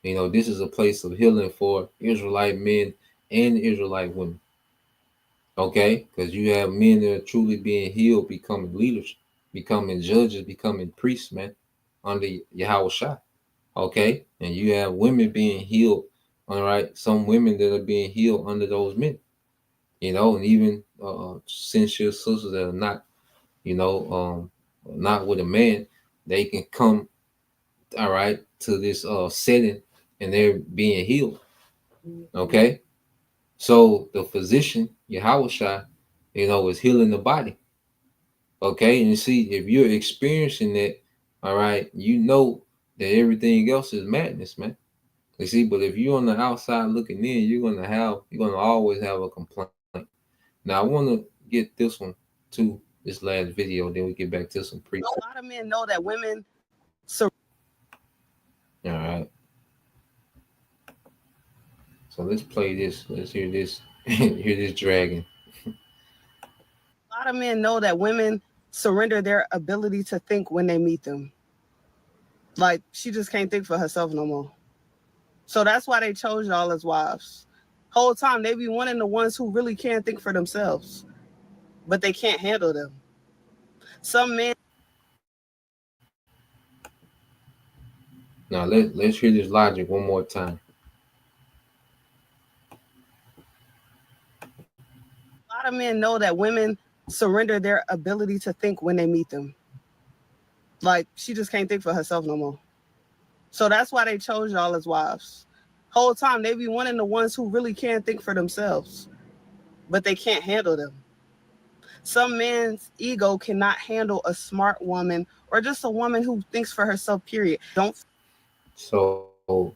[SPEAKER 2] this is a place of healing for Israelite men and Israelite women, okay, because you have men that are truly being healed, becoming leaders, becoming judges, becoming priests, man, under Yahweh, okay, and you have women being healed, all right, some women that are being healed under those men, and even sincere sisters that are not, not with a man, they can come, all right, to this setting, and they're being healed. Okay, so the physician, Yahweh, is healing the body. Okay, and you see, if you're experiencing that, all right, that everything else is madness, man. You see, but if you're on the outside looking in, you're gonna always have a complaint. Now I want to get this one to this last video, then we get back to some pre.
[SPEAKER 5] A lot of men know that women.
[SPEAKER 2] All right. So let's play this. Let's hear this. Hear this dragon.
[SPEAKER 5] A lot of men know that women surrender their ability to think when they meet them. Like, she just can't think for herself no more. So that's why they chose y'all as wives. Whole time they be wanting the ones who really can't think for themselves, but they can't handle them. Some men.
[SPEAKER 2] Now let's hear this logic one more time.
[SPEAKER 5] A lot of men know that women surrender their ability to think when they meet them. Like, she just can't think for herself no more. So that's why they chose y'all as wives. Whole time they be wanting the ones who really can't think for themselves, but they can't handle them. Some men's ego cannot handle a smart woman or just a woman who thinks for herself, period.
[SPEAKER 2] So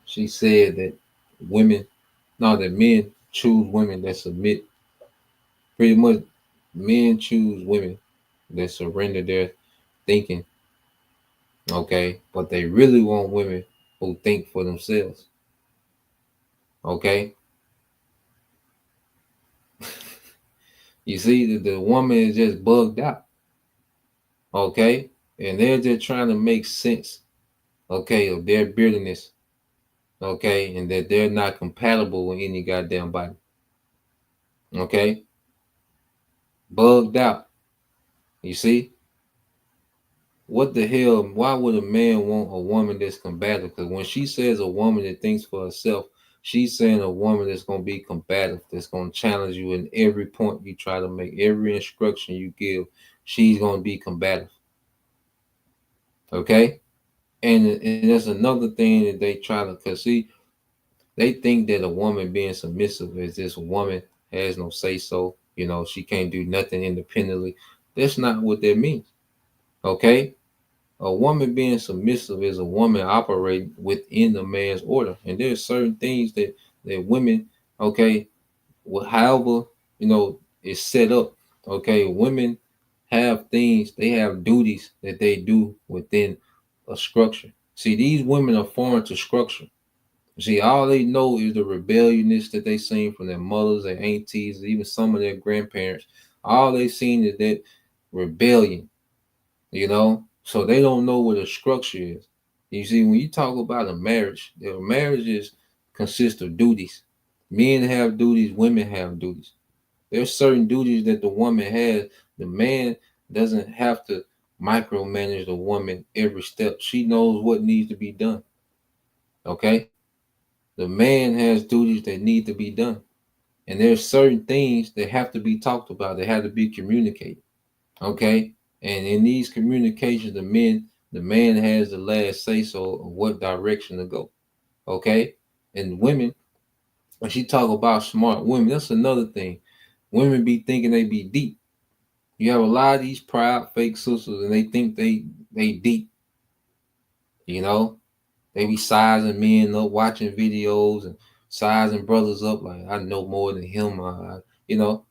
[SPEAKER 2] she said that that men choose women that submit. Pretty much men choose women that surrender their thinking. Okay, but they really want women who think for themselves. Okay. You see that the woman is just bugged out. Okay, and they're just trying to make sense, okay, of their bitterness, okay, and that they're not compatible with any goddamn body. Okay, bugged out. You see, what the hell? Why would a man want a woman that's combative? Because when she says a woman that thinks for herself, she's saying a woman that's going to be combative, that's going to challenge you in every point you try to make, every instruction you give. She's going to be combative. Okay, and there's another thing that they try to, cause see, they think that a woman being submissive is this woman has no say so. She can't do nothing independently. That's not what that means. Okay, a woman being submissive is a woman operating within the man's order, and there's certain things that women, okay, however is set up. Okay, women have things, they have duties that they do within a structure. See, these women are foreign to structure. See, all they know is the rebelliousness that they seen from their mothers, their aunties, even some of their grandparents. All they seen is that rebellion, so they don't know what a structure is. You see, when you talk about a marriage, the marriages consist of duties. Men have duties, women have duties. There's certain duties that the woman has. The man doesn't have to micromanage the woman every step. She knows what needs to be done. Okay? The man has duties that need to be done. And there's certain things that have to be talked about, that have to be communicated. Okay? And in these communications, the man has the last say so of what direction to go. Okay? And women, when she talk about smart women, that's another thing. Women be thinking they be deep. You have a lot of these proud fake sisters, and they think they deep. You know, they be sizing men up, watching videos, and sizing brothers up like I know more than him. You know,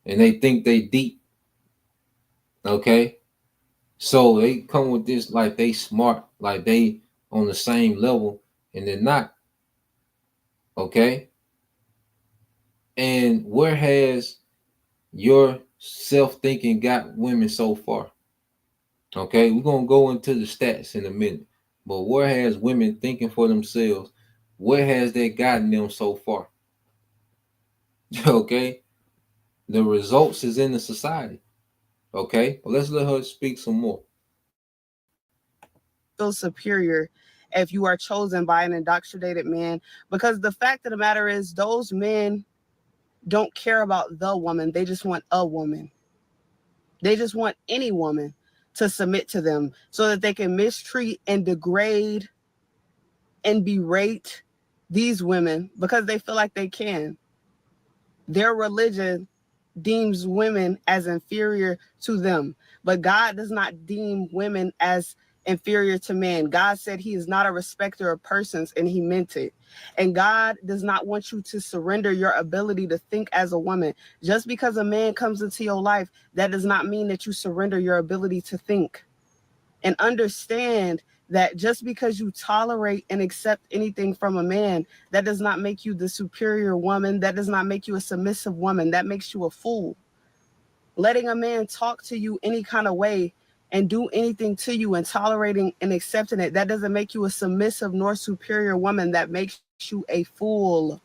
[SPEAKER 2] and they think they deep. Okay, so they come with this like they smart, like they on the same level, and they're not. Okay, and where has your self thinking got women so far? Okay, we're gonna go into the stats in a minute, but where has women thinking for themselves? Where has that gotten them so far? Okay, the results is in the society. Okay, but let's let her speak some more.
[SPEAKER 5] Feel superior if you are chosen by an indoctrinated man, because the fact of the matter is those men don't care about the woman. They just want a woman. They just want any woman to submit to them so that they can mistreat and degrade and berate these women because they feel like they can. Their religion deems women as inferior to them, but God does not deem women as inferior to man. God said he is not a respecter of persons, and he meant it. And God does not want you to surrender your ability to think as a woman. Just because a man comes into your life, that does not mean that you surrender your ability to think. And understand that just because you tolerate and accept anything from a man, that does not make you the superior woman. That does not make you a submissive woman. That makes you a fool. Letting a man talk to you any kind of way and do anything to you and tolerating and accepting it, that doesn't make you a submissive nor superior woman. That makes you a fool.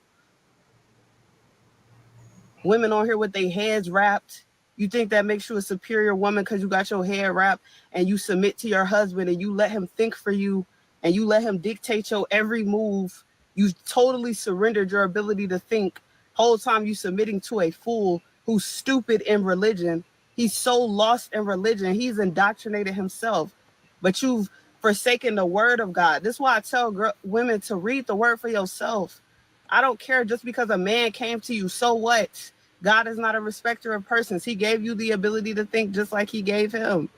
[SPEAKER 5] Women on here with their heads wrapped. You think that makes you a superior woman because you got your hair wrapped and you submit to your husband and you let him think for you and you let him dictate your every move. You totally surrendered your ability to think. Whole time you submitting to a fool who's stupid in religion. He's so lost in religion. He's indoctrinated himself. But you've forsaken the word of God. This is why I tell women to read the word for yourself. I don't care just because a man came to you. So what? God is not a respecter of persons. He gave you the ability to think just like he gave him.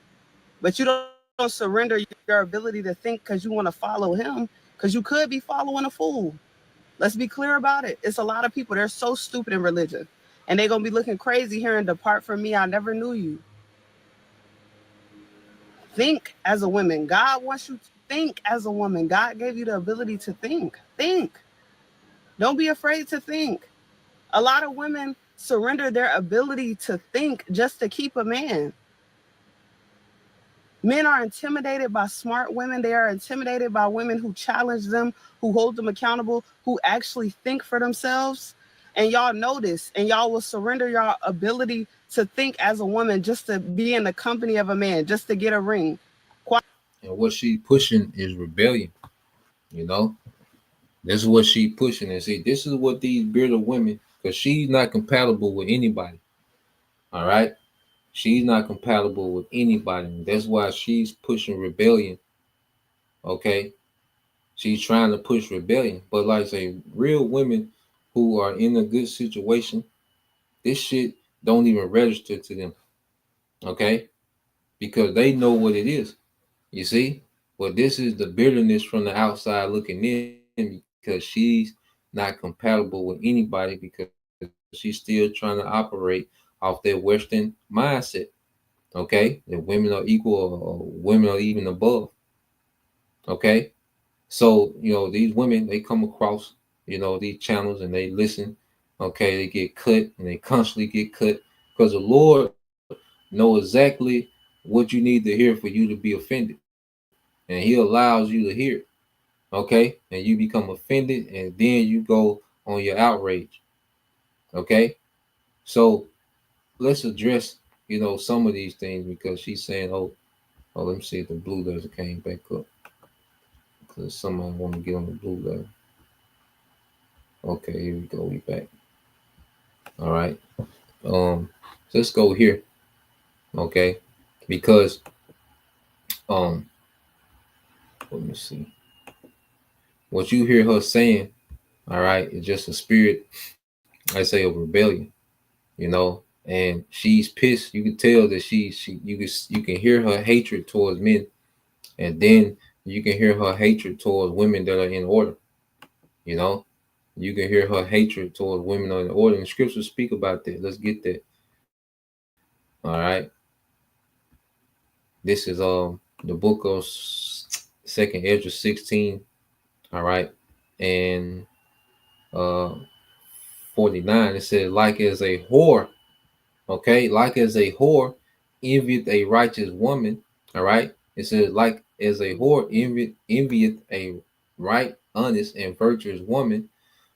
[SPEAKER 5] But you don't surrender your ability to think because you want to follow him, because you could be following a fool. Let's be clear about it. It's a lot of people, they're so stupid in religion. And they're going to be looking crazy here and depart from me. I never knew you. Think as a woman. God wants you to think as a woman. God gave you the ability to think. Think. Don't be afraid to think. A lot of women surrender their ability to think just to keep a man. Men are intimidated by smart women. They are intimidated by women who challenge them, who hold them accountable, who actually think for themselves. And y'all know this, and y'all will surrender your ability to think as a woman just to be in the company of a man, just to get a ring.
[SPEAKER 2] And what she pushing is rebellion. You know, this is what she pushing. And see, this is what these bitter women, because she's not compatible with anybody. All right. She's not compatible with anybody. That's why she's pushing rebellion. Okay. She's trying to push rebellion. But like I say, real women who are in a good situation, this shit don't even register to them. Okay. Because they know what it is. You see? But this is the bitterness from the outside looking in, because she's not compatible with anybody, because she's still trying to operate off that Western mindset. Okay, that women are equal, or women are even above. Okay, so these women, they come across these channels and they listen. Okay, they get cut and they constantly get cut because the Lord know exactly what you need to hear for you to be offended, and He allows you to hear it. Okay, and you become offended, and then you go on your outrage. Okay, so let's address some of these things, because she's saying, let me see if the blue letter came back up, because somebody want to get on the blue letter. Okay, here we go. We back. All right. So let's go here. Okay, because let me see. What you hear her saying, all right, is just a spirit, I say, of rebellion. and she's pissed. You can tell that you can hear her hatred towards men, and then you can hear her hatred towards women that are in order. You know, you can hear her hatred towards women in order, and the scriptures speak about that. Let's get that. All right. This is the book of Second Ezra 16. All right, and uh 49. It says, like as a whore. Okay, like as a whore envieth a righteous woman. All right. It says, like as a whore envieth a right, honest, and virtuous woman,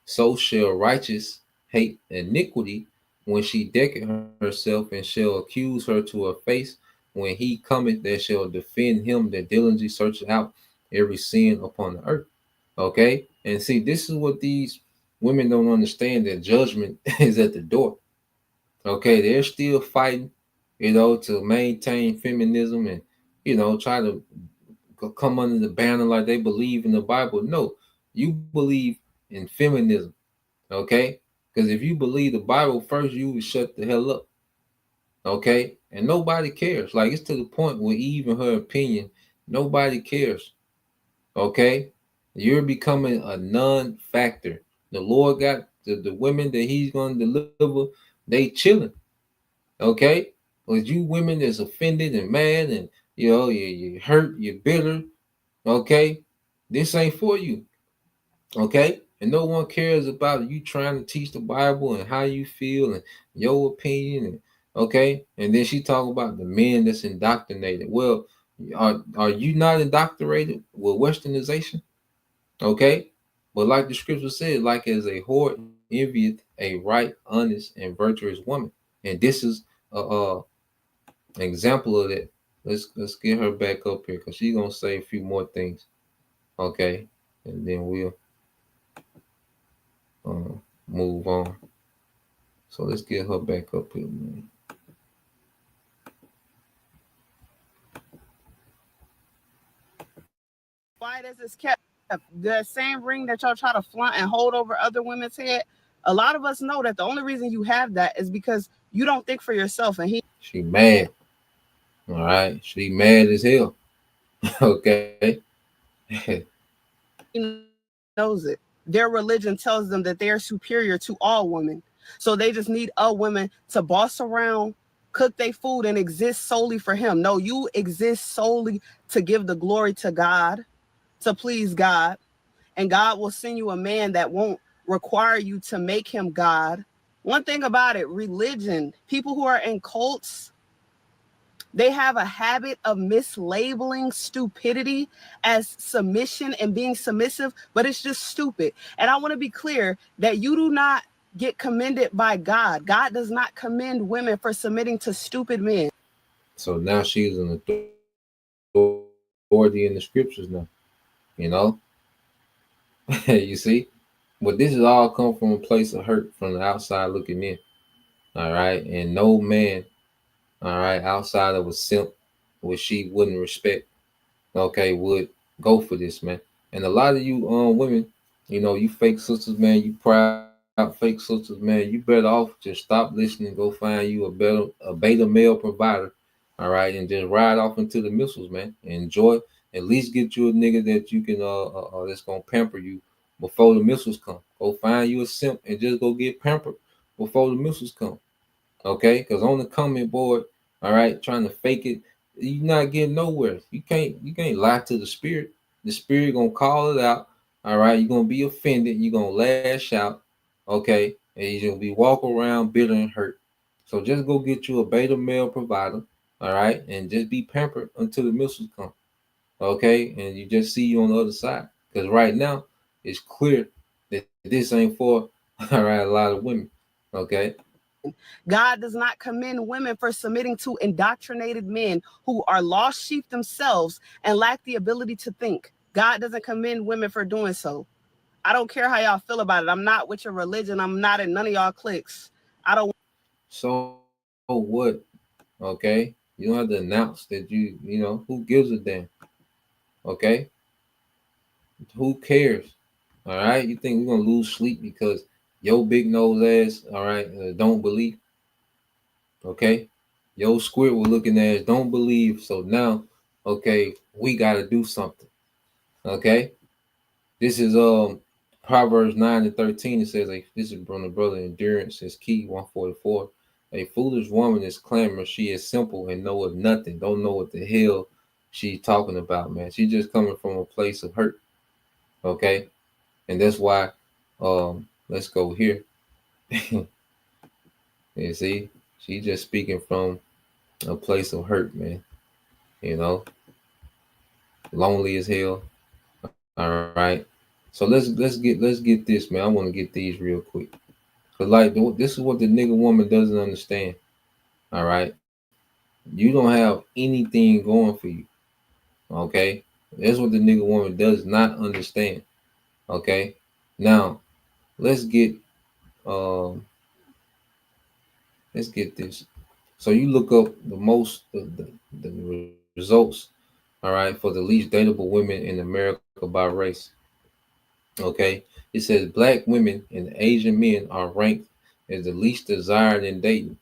[SPEAKER 2] so shall righteous hate iniquity when she decketh herself, and shall accuse her to her face. When he cometh, that shall defend him that diligently searcheth out every sin upon the earth. Okay. And see, this is what these women don't understand, that judgment is at the door. Okay, they're still fighting, to maintain feminism and, try to come under the banner like they believe in the Bible. No, you believe in feminism. Okay, because if you believe the Bible first, you would shut the hell up. Okay, and nobody cares. Like, it's to the point where even her opinion, nobody cares. Okay, you're becoming a non-factor. The Lord got the women that He's going to deliver. They chilling. Okay, but you women that's offended and mad, and you hurt, you're bitter. Okay, this ain't for you. Okay, and no one cares about you trying to teach the Bible and how you feel and your opinion. And okay, and then she talk about the men that's indoctrinated. Well, are you not indoctrinated with Westernization? Okay, but like the scripture said, like as a whore envieth a right, honest, and virtuous woman, and this is a example of that. Let's get her back up here, because she's gonna say a few more things. Okay, and then we'll move on. So let's get her back up here, man.
[SPEAKER 5] Why does this kept the same ring that y'all try to flaunt and hold over other women's head? A lot of us know that the only reason you have that is because you don't think for yourself, and
[SPEAKER 2] She mad. All right, she mad as hell. Okay.
[SPEAKER 5] he knows it. Their religion tells them that they are superior to all women, so they just need a woman to boss around, cook their food, and exist solely for him. No, you exist solely to give the glory to God, to please God, and God will send you a man that won't require you to make him God. One thing about it, religion, people who are in cults, they have a habit of mislabeling stupidity as submission and being submissive, but it's just stupid. And I want to be clear that you do not get commended by God. God does not commend women for submitting to stupid men.
[SPEAKER 2] So now she's an authority in the scriptures now. You see? But this is all come from a place of hurt from the outside looking in. All right. And no man, all right, outside of a simp, which she wouldn't respect, okay, would go for this, man. And a lot of you women, you fake sisters, man, you proud fake sisters, man, you better off just stop listening, go find you a beta male provider, all right, and just ride off into the missiles, man. And enjoy, at least get you a nigga that you can that's gonna pamper you before the missiles come. Go find you a simp and just go get pampered before the missiles come. Okay, because on the comment board, all right, trying to fake it, you're not getting nowhere. You can't lie to the spirit. The spirit gonna call it out. All right, you're gonna be offended. You're gonna lash out. Okay, and you're gonna be walk around bitter and hurt. So just go get you a beta male provider. All right, and just be pampered until the missiles come. Okay, and you just see you on the other side. Because right now it's clear that this ain't for all right a lot of women. Okay.
[SPEAKER 5] God does not commend women for submitting to indoctrinated men who are lost sheep themselves and lack the ability to think. God doesn't commend women for doing so. I don't care how y'all feel about it. I'm not with your religion. I'm not in none of y'all cliques. I don't.
[SPEAKER 2] So what? Okay. You don't have to announce that who gives a damn? Okay. Who cares? All right. You think we're going to lose sleep because your big nose ass, all right, don't believe? Okay, your squid was looking at us, don't believe. So now, okay, we got to do something. Okay, this is Proverbs 9:13. It says, like, this is from the brother endurance is key 144. A foolish woman is clamorous. She is simple and knoweth nothing. Don't know what the hell she's talking about, man. She's just coming from a place of hurt. Okay, and that's why. Let's go here. You see, she's just speaking from a place of hurt, man. You know, lonely as hell. All right. So let's get this, man. I want to get these real quick. Cause like this is what the nigga woman doesn't understand. All right. You don't have anything going for you. Okay. That's what the nigga woman does not understand. Okay. Now let's get um let's get this. So you look up the most the results, all right, for the least dateable women in America by race. Okay, it says black women and Asian men are ranked as the least desired in dating.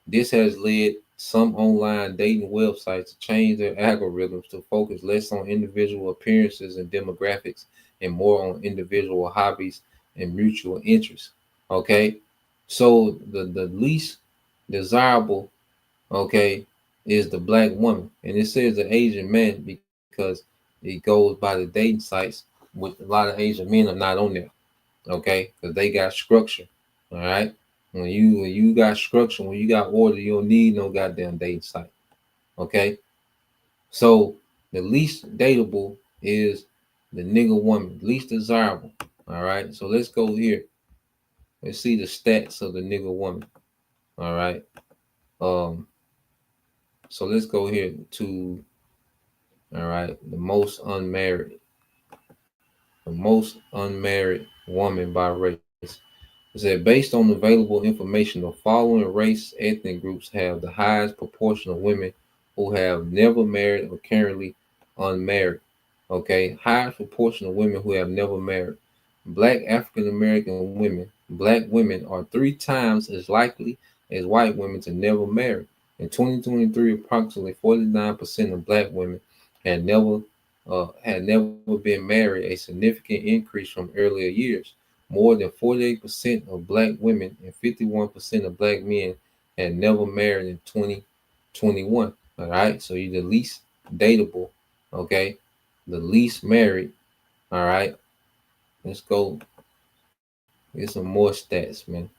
[SPEAKER 2] This has led some online dating websites to change their algorithms to focus less on individual appearances and demographics and more on individual hobbies and mutual interests. Okay, so the least desirable, okay, is the black woman, and it says the Asian man because it goes by the dating sites. With a lot of Asian men are not on there, okay, because they got structure. All right, when you got structure, when you got order, you don't need no goddamn dating site. Okay, so the least dateable is the nigga woman, least desirable. All right, so let's go here. Let's see the stats of the nigga woman. All right, um, so let's go here to, all right, the most unmarried woman by race. It said, based on available information, the following race ethnic groups have the highest proportion of women who have never married or currently unmarried. Okay, highest proportion of women who have never married. Black African American women, black women are 3 times as likely as white women to never marry. In 2023, approximately 49% of black women had never been married, a significant increase from earlier years. More than 48% of black women and 51% of black men had never married in 2021. All right, so you're the least dateable, okay, the least married. All right, let's go get some more stats, man.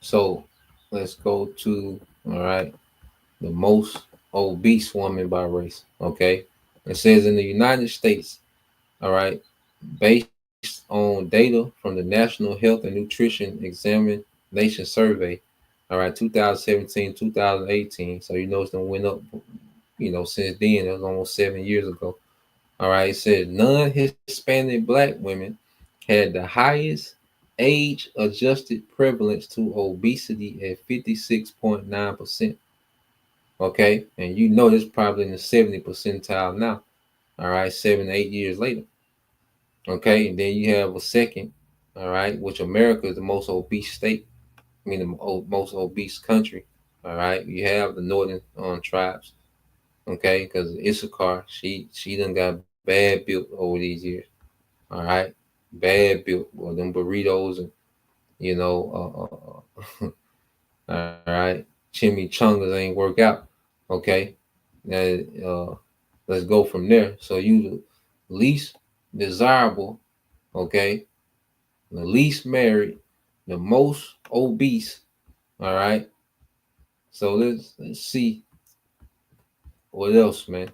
[SPEAKER 2] So let's go to, all right, the most obese woman by race. Okay, it says in the United States, all right, based on data from the National Health and Nutrition Examination Survey, all right, 2017, 2018. So you know it's done went up, since then. It was almost 7 years ago. All right, it says non-Hispanic black women had the highest age-adjusted prevalence to obesity at 56.9%. Okay, and you know it's probably in the 70 percentile now. All right, 7, 8 years later. Okay, and then you have a second, all right, which America is the most obese state. I mean, the most obese country. All right, you have the northern tribes. Okay, because Issachar, she done got bad built over these years. All right, bad built. Well, them burritos and you know, all right, chimichangas ain't work out. Okay, now let's go from there. So you the least desirable, okay, the least married, the most obese. All right. So let's see what else, man.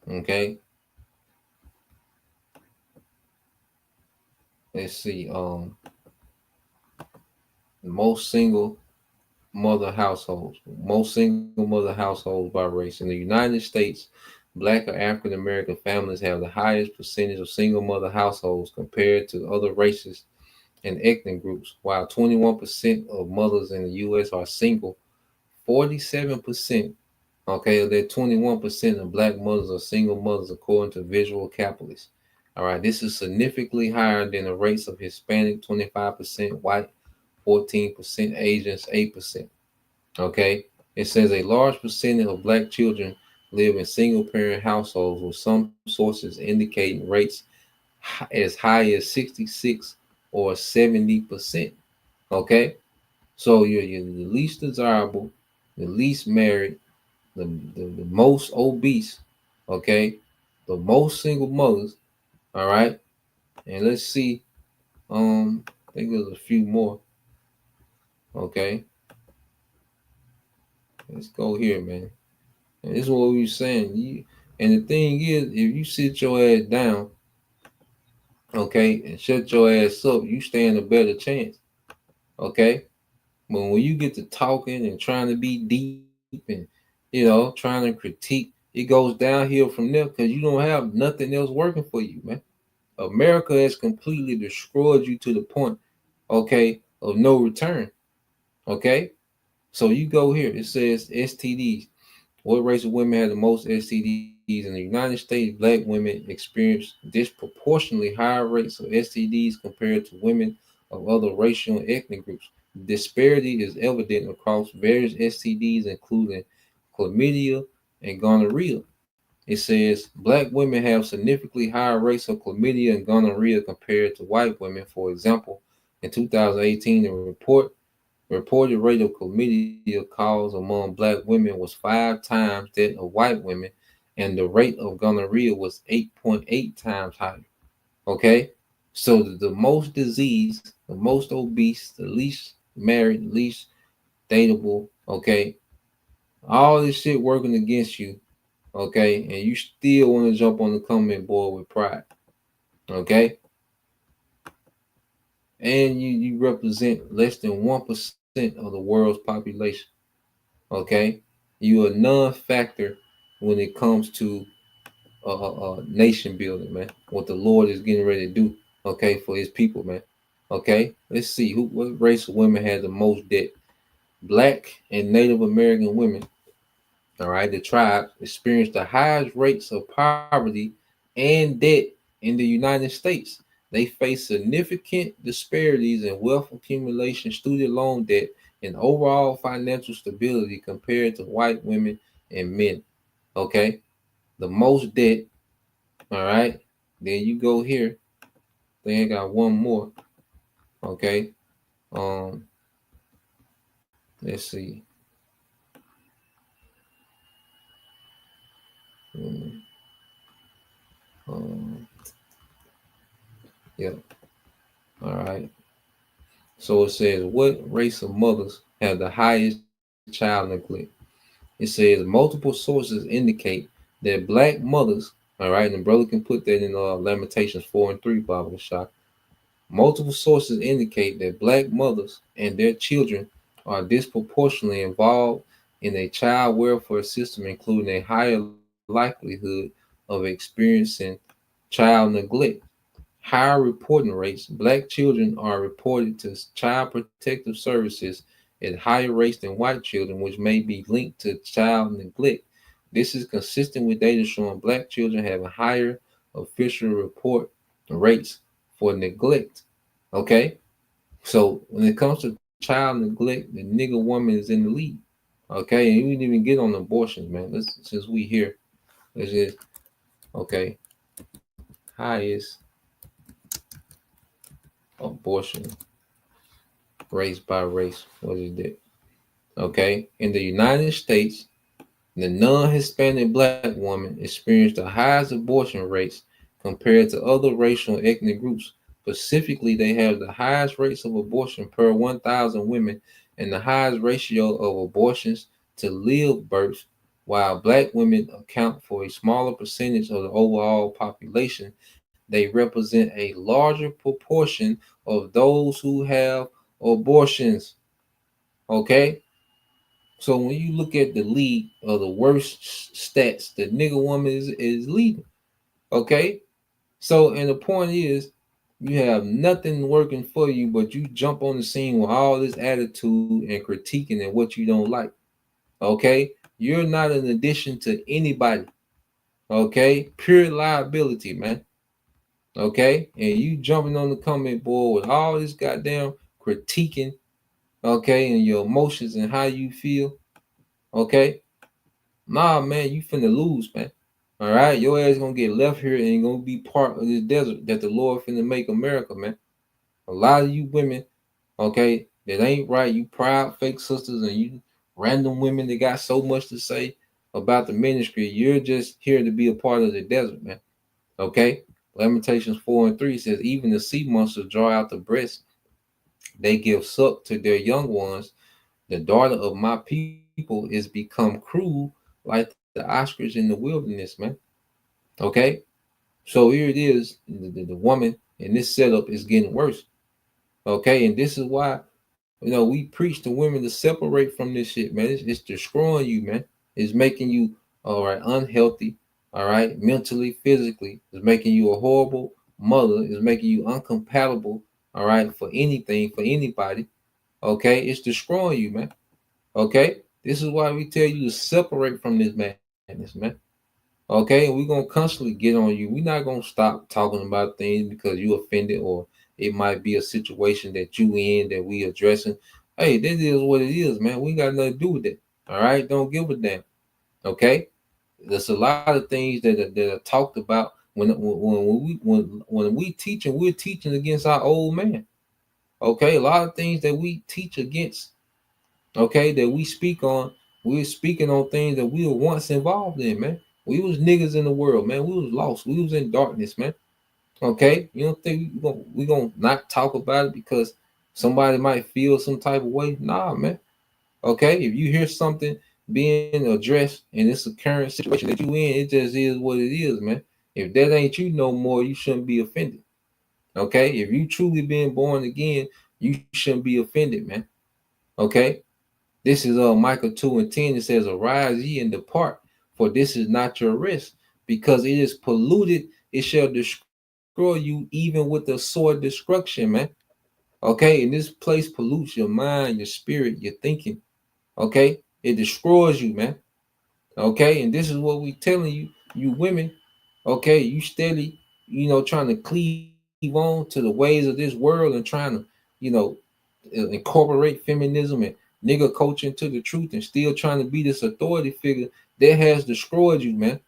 [SPEAKER 2] Okay. Let's see. The most single mother households by race in the United States. Black or African American families have the highest percentage of single mother households compared to other races and ethnic groups. While 21% of mothers in the U.S. are single, 47%, okay, that 21% of black mothers are single mothers, according to Visual Capitalist. All right, this is significantly higher than the rates of Hispanic, 25%, white, 14%, Asians 8%. Okay, it says a large percentage of black children live in single parent households, with some sources indicating rates as high as 66 or 70%. Okay, so you're the least desirable, the least married, the most obese, okay, the most single mothers. All right, and let's see. I think there's a few more. Okay, let's go here, man. And this is what we were saying. And the thing is, if you sit your ass down, okay, and shut your ass up, you stand a better chance. Okay, but when you get to talking and trying to be deep and trying to critique, it goes downhill from there because you don't have nothing else working for you, man. America has completely destroyed you to the point, okay, of no return. Okay, so you go here. It says STDs. What race of women have the most STDs? In the United States, black women experience disproportionately higher rates of STDs compared to women of other racial and ethnic groups. The disparity is evident across various STDs, including chlamydia and gonorrhea. It says black women have significantly higher rates of chlamydia and gonorrhea compared to white women. For example, in 2018, a reported rate of chlamydia caused among black women was 5 times that of white women, and the rate of gonorrhea was 8.8 times higher. Okay, so the most diseased, the most obese, the least married, least dateable. Okay, all this shit working against you. Okay, and you still want to jump on the comment board with pride. Okay, and you represent less than 1% of the world's population. Okay, you a non-factor when it comes to nation building, man. What the Lord is getting ready to do, okay, for His people, man. Okay, let's see what race of women has the most debt. Black and Native American women, all right, the tribes experience the highest rates of poverty and debt in the United States. They face significant disparities in wealth accumulation, student loan debt, and overall financial stability compared to white women and men. Okay, the most debt. All right, then you go here. Then I got one more. Okay, let's see. Hmm, Um, yeah. All right. So it says, what race of mothers have the highest child neglect? It says multiple sources indicate that black mothers, all right, and brother can put that in Lamentations 4 and 3, Bible shot. Multiple sources indicate that black mothers and their children are disproportionately involved in a child welfare system, including a higher likelihood of experiencing child neglect. Higher reporting rates. Black children are reported to Child Protective Services at higher rates than white children, which may be linked to child neglect. This is consistent with data showing black children have a higher official report rates for neglect. Okay, so when it comes to child neglect, the nigga woman is in the lead. Okay, and we didn't even get on abortions, man. Since we here, let's just okay. Highest abortion race by race. What is that? Okay, in the United States, the non-Hispanic black woman experienced the highest abortion rates compared to other racial and ethnic groups. Specifically, they have the highest rates of abortion per 1,000 women and the highest ratio of abortions to live births. While black women account for a smaller percentage of the overall population, they represent a larger proportion of those who have abortions. Okay? So when you look at the league of the worst stats, the nigga woman is leading. Okay? So, and the point is, you have nothing working for you, but you jump on the scene with all this attitude and critiquing and what you don't like. Okay? You're not an addition to anybody. Okay? Pure liability, man. Okay, and you jumping on the comment board with all this goddamn critiquing, okay, and your emotions and how you feel, okay, nah, man, you finna lose, man. All right, your ass gonna get left here and gonna be part of this desert that the Lord finna make America, man. A lot of you women, okay, that ain't right. You proud fake sisters and you random women that got so much to say about the ministry. You're just here to be a part of the desert, man. Okay. Lamentations 4:3 says, even the sea monsters draw out the breast. They give suck to their young ones. The daughter of my people is become cruel like the ostrich in the wilderness, man. Okay. So here it is. The woman in this setup is getting worse. Okay. And this is why, we preach to women to separate from this shit, man. It's destroying you, man. It's making you, all right, unhealthy, all right, mentally, physically. It's making you a horrible mother. It's making you uncompatible, all right, for anything, for anybody. Okay, it's destroying you, man. Okay, this is why we tell you to separate from this madness, man. Okay, and we're gonna constantly get on you. We're not gonna stop talking about things because you offended or it might be a situation that you in that we addressing. Hey, this is what it is, man. We got nothing to do with it. All right, don't give a damn. Okay, there's a lot of things that are talked about when we teaching, we're teaching against our old man. Okay, a lot of things that we teach against, okay, that we speak on, we're speaking on things that we were once involved in, man. We was niggas in the world, man. We was lost. We was in darkness, man. Okay, you don't think we gonna not talk about it because somebody might feel some type of way? Nah, man. Okay, if you hear something being addressed and it's a current situation that you in, it just is what it is, man. If that ain't you no more, you shouldn't be offended. Okay, if you truly been born again, you shouldn't be offended, man. Okay, this is Micah 2:10. It says, arise ye and depart, for this is not your rest, because it is polluted, it shall destroy you even with the sword destruction, man. Okay, and this place pollutes your mind, your spirit, your thinking. Okay, it destroys you, man. Okay, and this is what we telling you, you women. Okay, you steady, trying to cleave on to the ways of this world and trying to, you know, incorporate feminism and nigga culture into the truth and still trying to be this authority figure that has destroyed you, man.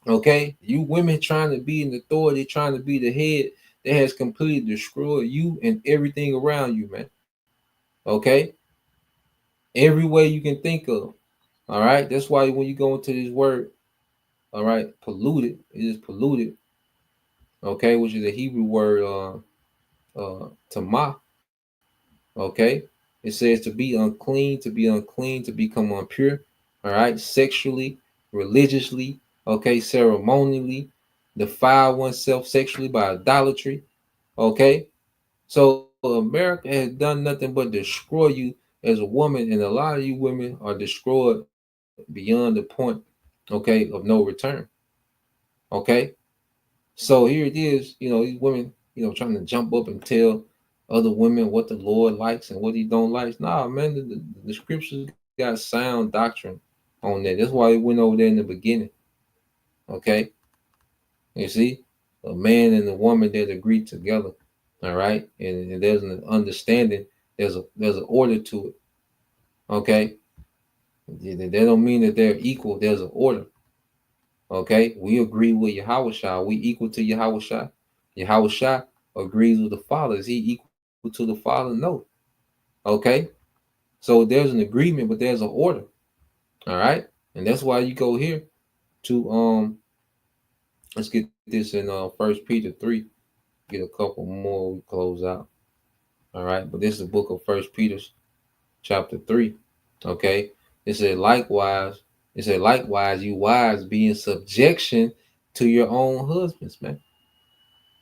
[SPEAKER 2] Okay, you women trying to be an authority, trying to be the head, that has completely destroyed you and everything around you, man. Okay, every way you can think of. All right, that's why when you go into this word, all right, polluted, it is polluted. Okay, which is a Hebrew word, tamah. Okay, it says to be unclean, to become impure. All right, sexually, religiously, okay, ceremonially, defile oneself sexually by idolatry. Okay, so America has done nothing but destroy you as a woman, and a lot of you women are destroyed beyond the point, okay, of no return. Okay, so here it is, these women, trying to jump up and tell other women what the Lord likes and what he don't like. Nah, man, the scriptures got sound doctrine on that. That's why we went over there in the beginning. Okay. You see, a man and a woman that agree together. All right. And there's an understanding, there's an order to it. Okay. They don't mean that they're equal, there's an order. Okay, we agree with Yahushua. We equal to Yahushua. Yahushua agrees with the Father. Is he equal to the Father? No. Okay, so there's an agreement, but there's an order. All right, and that's why you go here to Let's get this in 1 Peter 3. Get a couple more. We close out. All right, but this is the book of 1 Peter chapter 3. Okay, it said likewise. It said likewise, you wives be in subjection to your own husbands, man.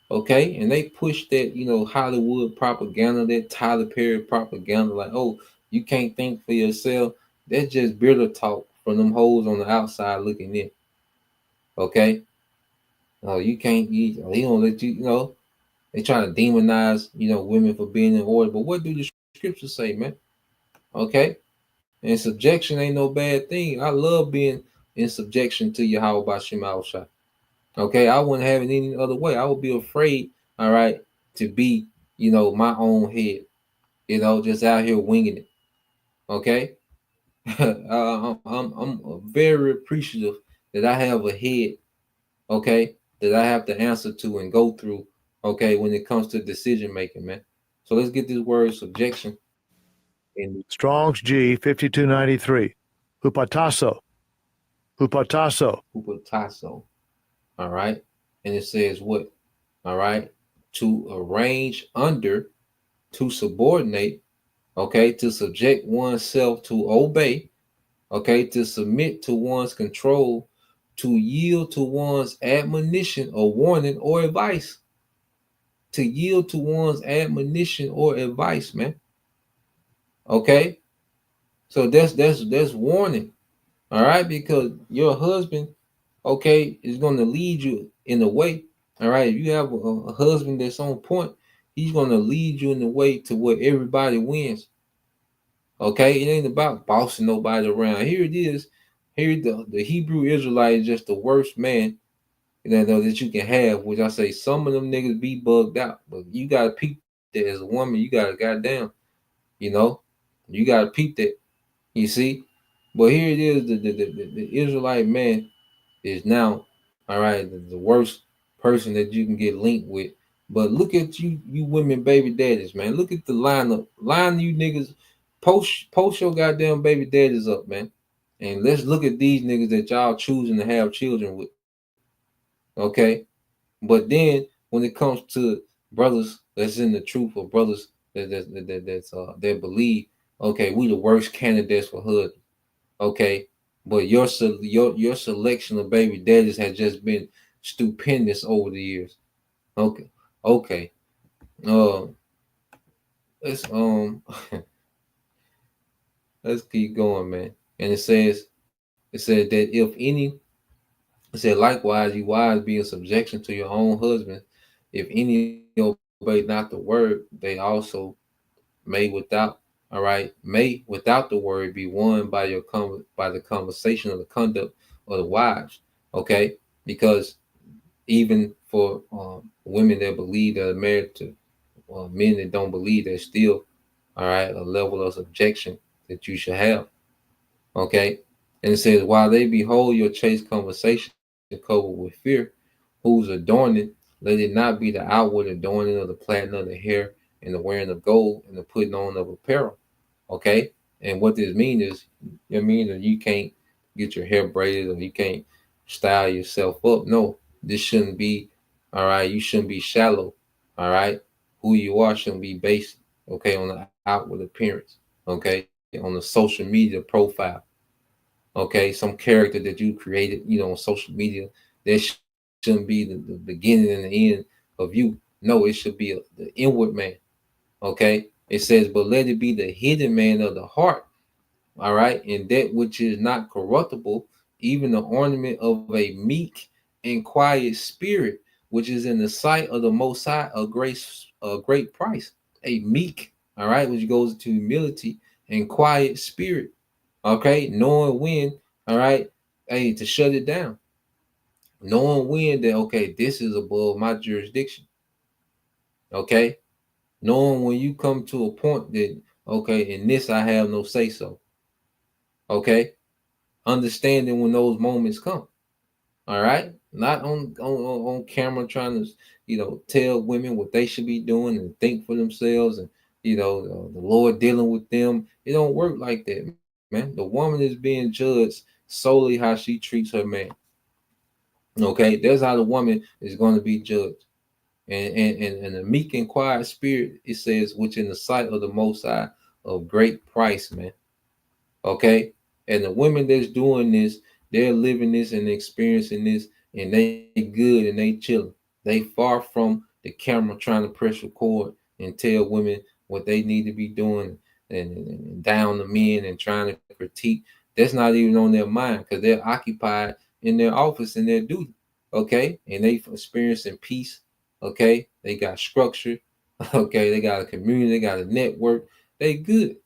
[SPEAKER 2] Okay, and they push that, Hollywood propaganda, that Tyler Perry propaganda, like, oh, you can't think for yourself. That's just bitter talk from them hoes on the outside looking in. Okay, oh, you can't. He don't let you. They try to demonize, women for being in order. But what do the scriptures say, man? Okay, and subjection ain't no bad thing. I love being in subjection to Yahweh Bashim Al-Shah. Okay, I wouldn't have it any other way. I would be afraid, all right, to be, my own head. just out here winging it. Okay. I'm very appreciative that I have a head, okay, that I have to answer to and go through, okay, when it comes to decision making, man. So let's get this word subjection in
[SPEAKER 6] Strong's G 5293. Hupatasso. Hupatasso.
[SPEAKER 2] Upatasso. All right. And it says what? All right. To arrange under, to subordinate, okay, to subject oneself, to obey, okay, to submit to one's control, to yield to one's admonition or warning or advice. To yield to one's admonition or advice, man. Okay. So that's warning. All right, because your husband, okay, is going to lead you in a way. All right, if you have a husband that's on point, he's going to lead you in the way to where everybody wins. Okay, it ain't about bossing nobody around. Here it is. Here the Hebrew Israelite is just the worst man that you can have. Which I say some of them niggas be bugged out, but you gotta peep that as a woman. You gotta goddamn, you gotta peep that. You see, but here it is. The Israelite man is now, all right, the worst person that you can get linked with. But look at you women baby daddies, man. Look at the lineup. Line you niggas, post your goddamn baby daddies up, man. And let's look at these niggas that y'all choosing to have children with. Okay. But then when it comes to brothers that's in the truth, or brothers that believe, okay, we the worst candidates for hood. Okay. But your selection of baby daddies has just been stupendous over the years. Okay. Okay. Let's let's keep going, man. And it said that if any, it said likewise, you wives be in subjection to your own husband. If any obey not the word, they also may without the word be won by the conversation of the conduct of the wives. Okay, because even for women that believe that are married to men that don't believe, there's still all right a level of subjection that you should have. Okay, and it says while they behold your chaste conversation covered with fear, whose adorning let it not be the outward adorning of the plaiting of the hair and the wearing of gold and the putting on of apparel. Okay, and what this means is, it means that you can't get your hair braided or you can't style yourself up. No, this shouldn't be. All right, you shouldn't be shallow. All right, who you are shouldn't be based. Okay, on the outward appearance. Okay, on the social media profile. Okay, some character that you created, on social media, that shouldn't be the beginning and the end of you. No, it should be the inward man. Okay, it says, but let it be the hidden man of the heart. All right, and that which is not corruptible, even the ornament of a meek and quiet spirit, which is in the sight of the Most High a great price. A meek, all right, which goes to humility and quiet spirit. Okay, knowing when, all right, hey, to shut it down. Knowing when that, okay, this is above my jurisdiction. Okay, knowing when you come to a point that, okay, in this I have no say so. Okay, understanding when those moments come. All right, not on camera trying to, tell women what they should be doing and think for themselves, and the Lord dealing with them. It don't work like that, man. The woman is being judged solely how she treats her man. Okay, that's how the woman is going to be judged. And the meek and quiet spirit, it says, which in the sight of the Most High of great price, man. Okay, and the women that's doing this, they're living this and experiencing this, and they good and they chilling. They far from the camera trying to press record and tell women what they need to be doing, and down the men and trying to critique. That's not even on their mind, because they're occupied in their office and their duty. Okay, and they experiencing peace. Okay, they got structure. Okay, they got a community, they got a network. They good.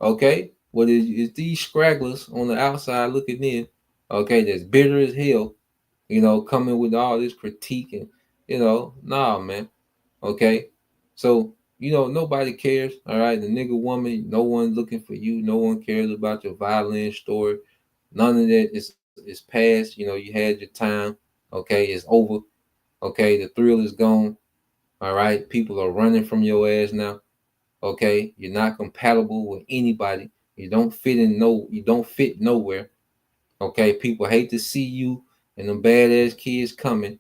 [SPEAKER 2] Okay, what is these scragglers on the outside looking in? Okay, that's bitter as hell. Coming with all this critique and nah, man. Okay, so nobody cares. All right, the nigga woman, no one looking for you. No one cares about your violin story. None of that is past. You had your time. Okay, it's over. Okay, the thrill is gone. All right, people are running from your ass now. Okay, you're not compatible with anybody. You don't fit nowhere. Okay, people hate to see you and them badass kids coming.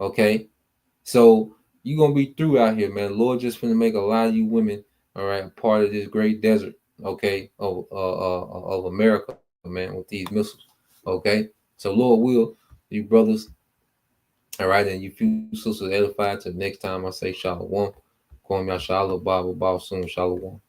[SPEAKER 2] Okay, so you're gonna be through out here, man. Lord just gonna make a lot of you women, all right, a part of this great desert, okay, of America, man, with these missiles. Okay, so Lord will, you brothers, all right, and you few sisters edified. Till next time I say shalom. Kwam Yashala Bible Soon Shalom.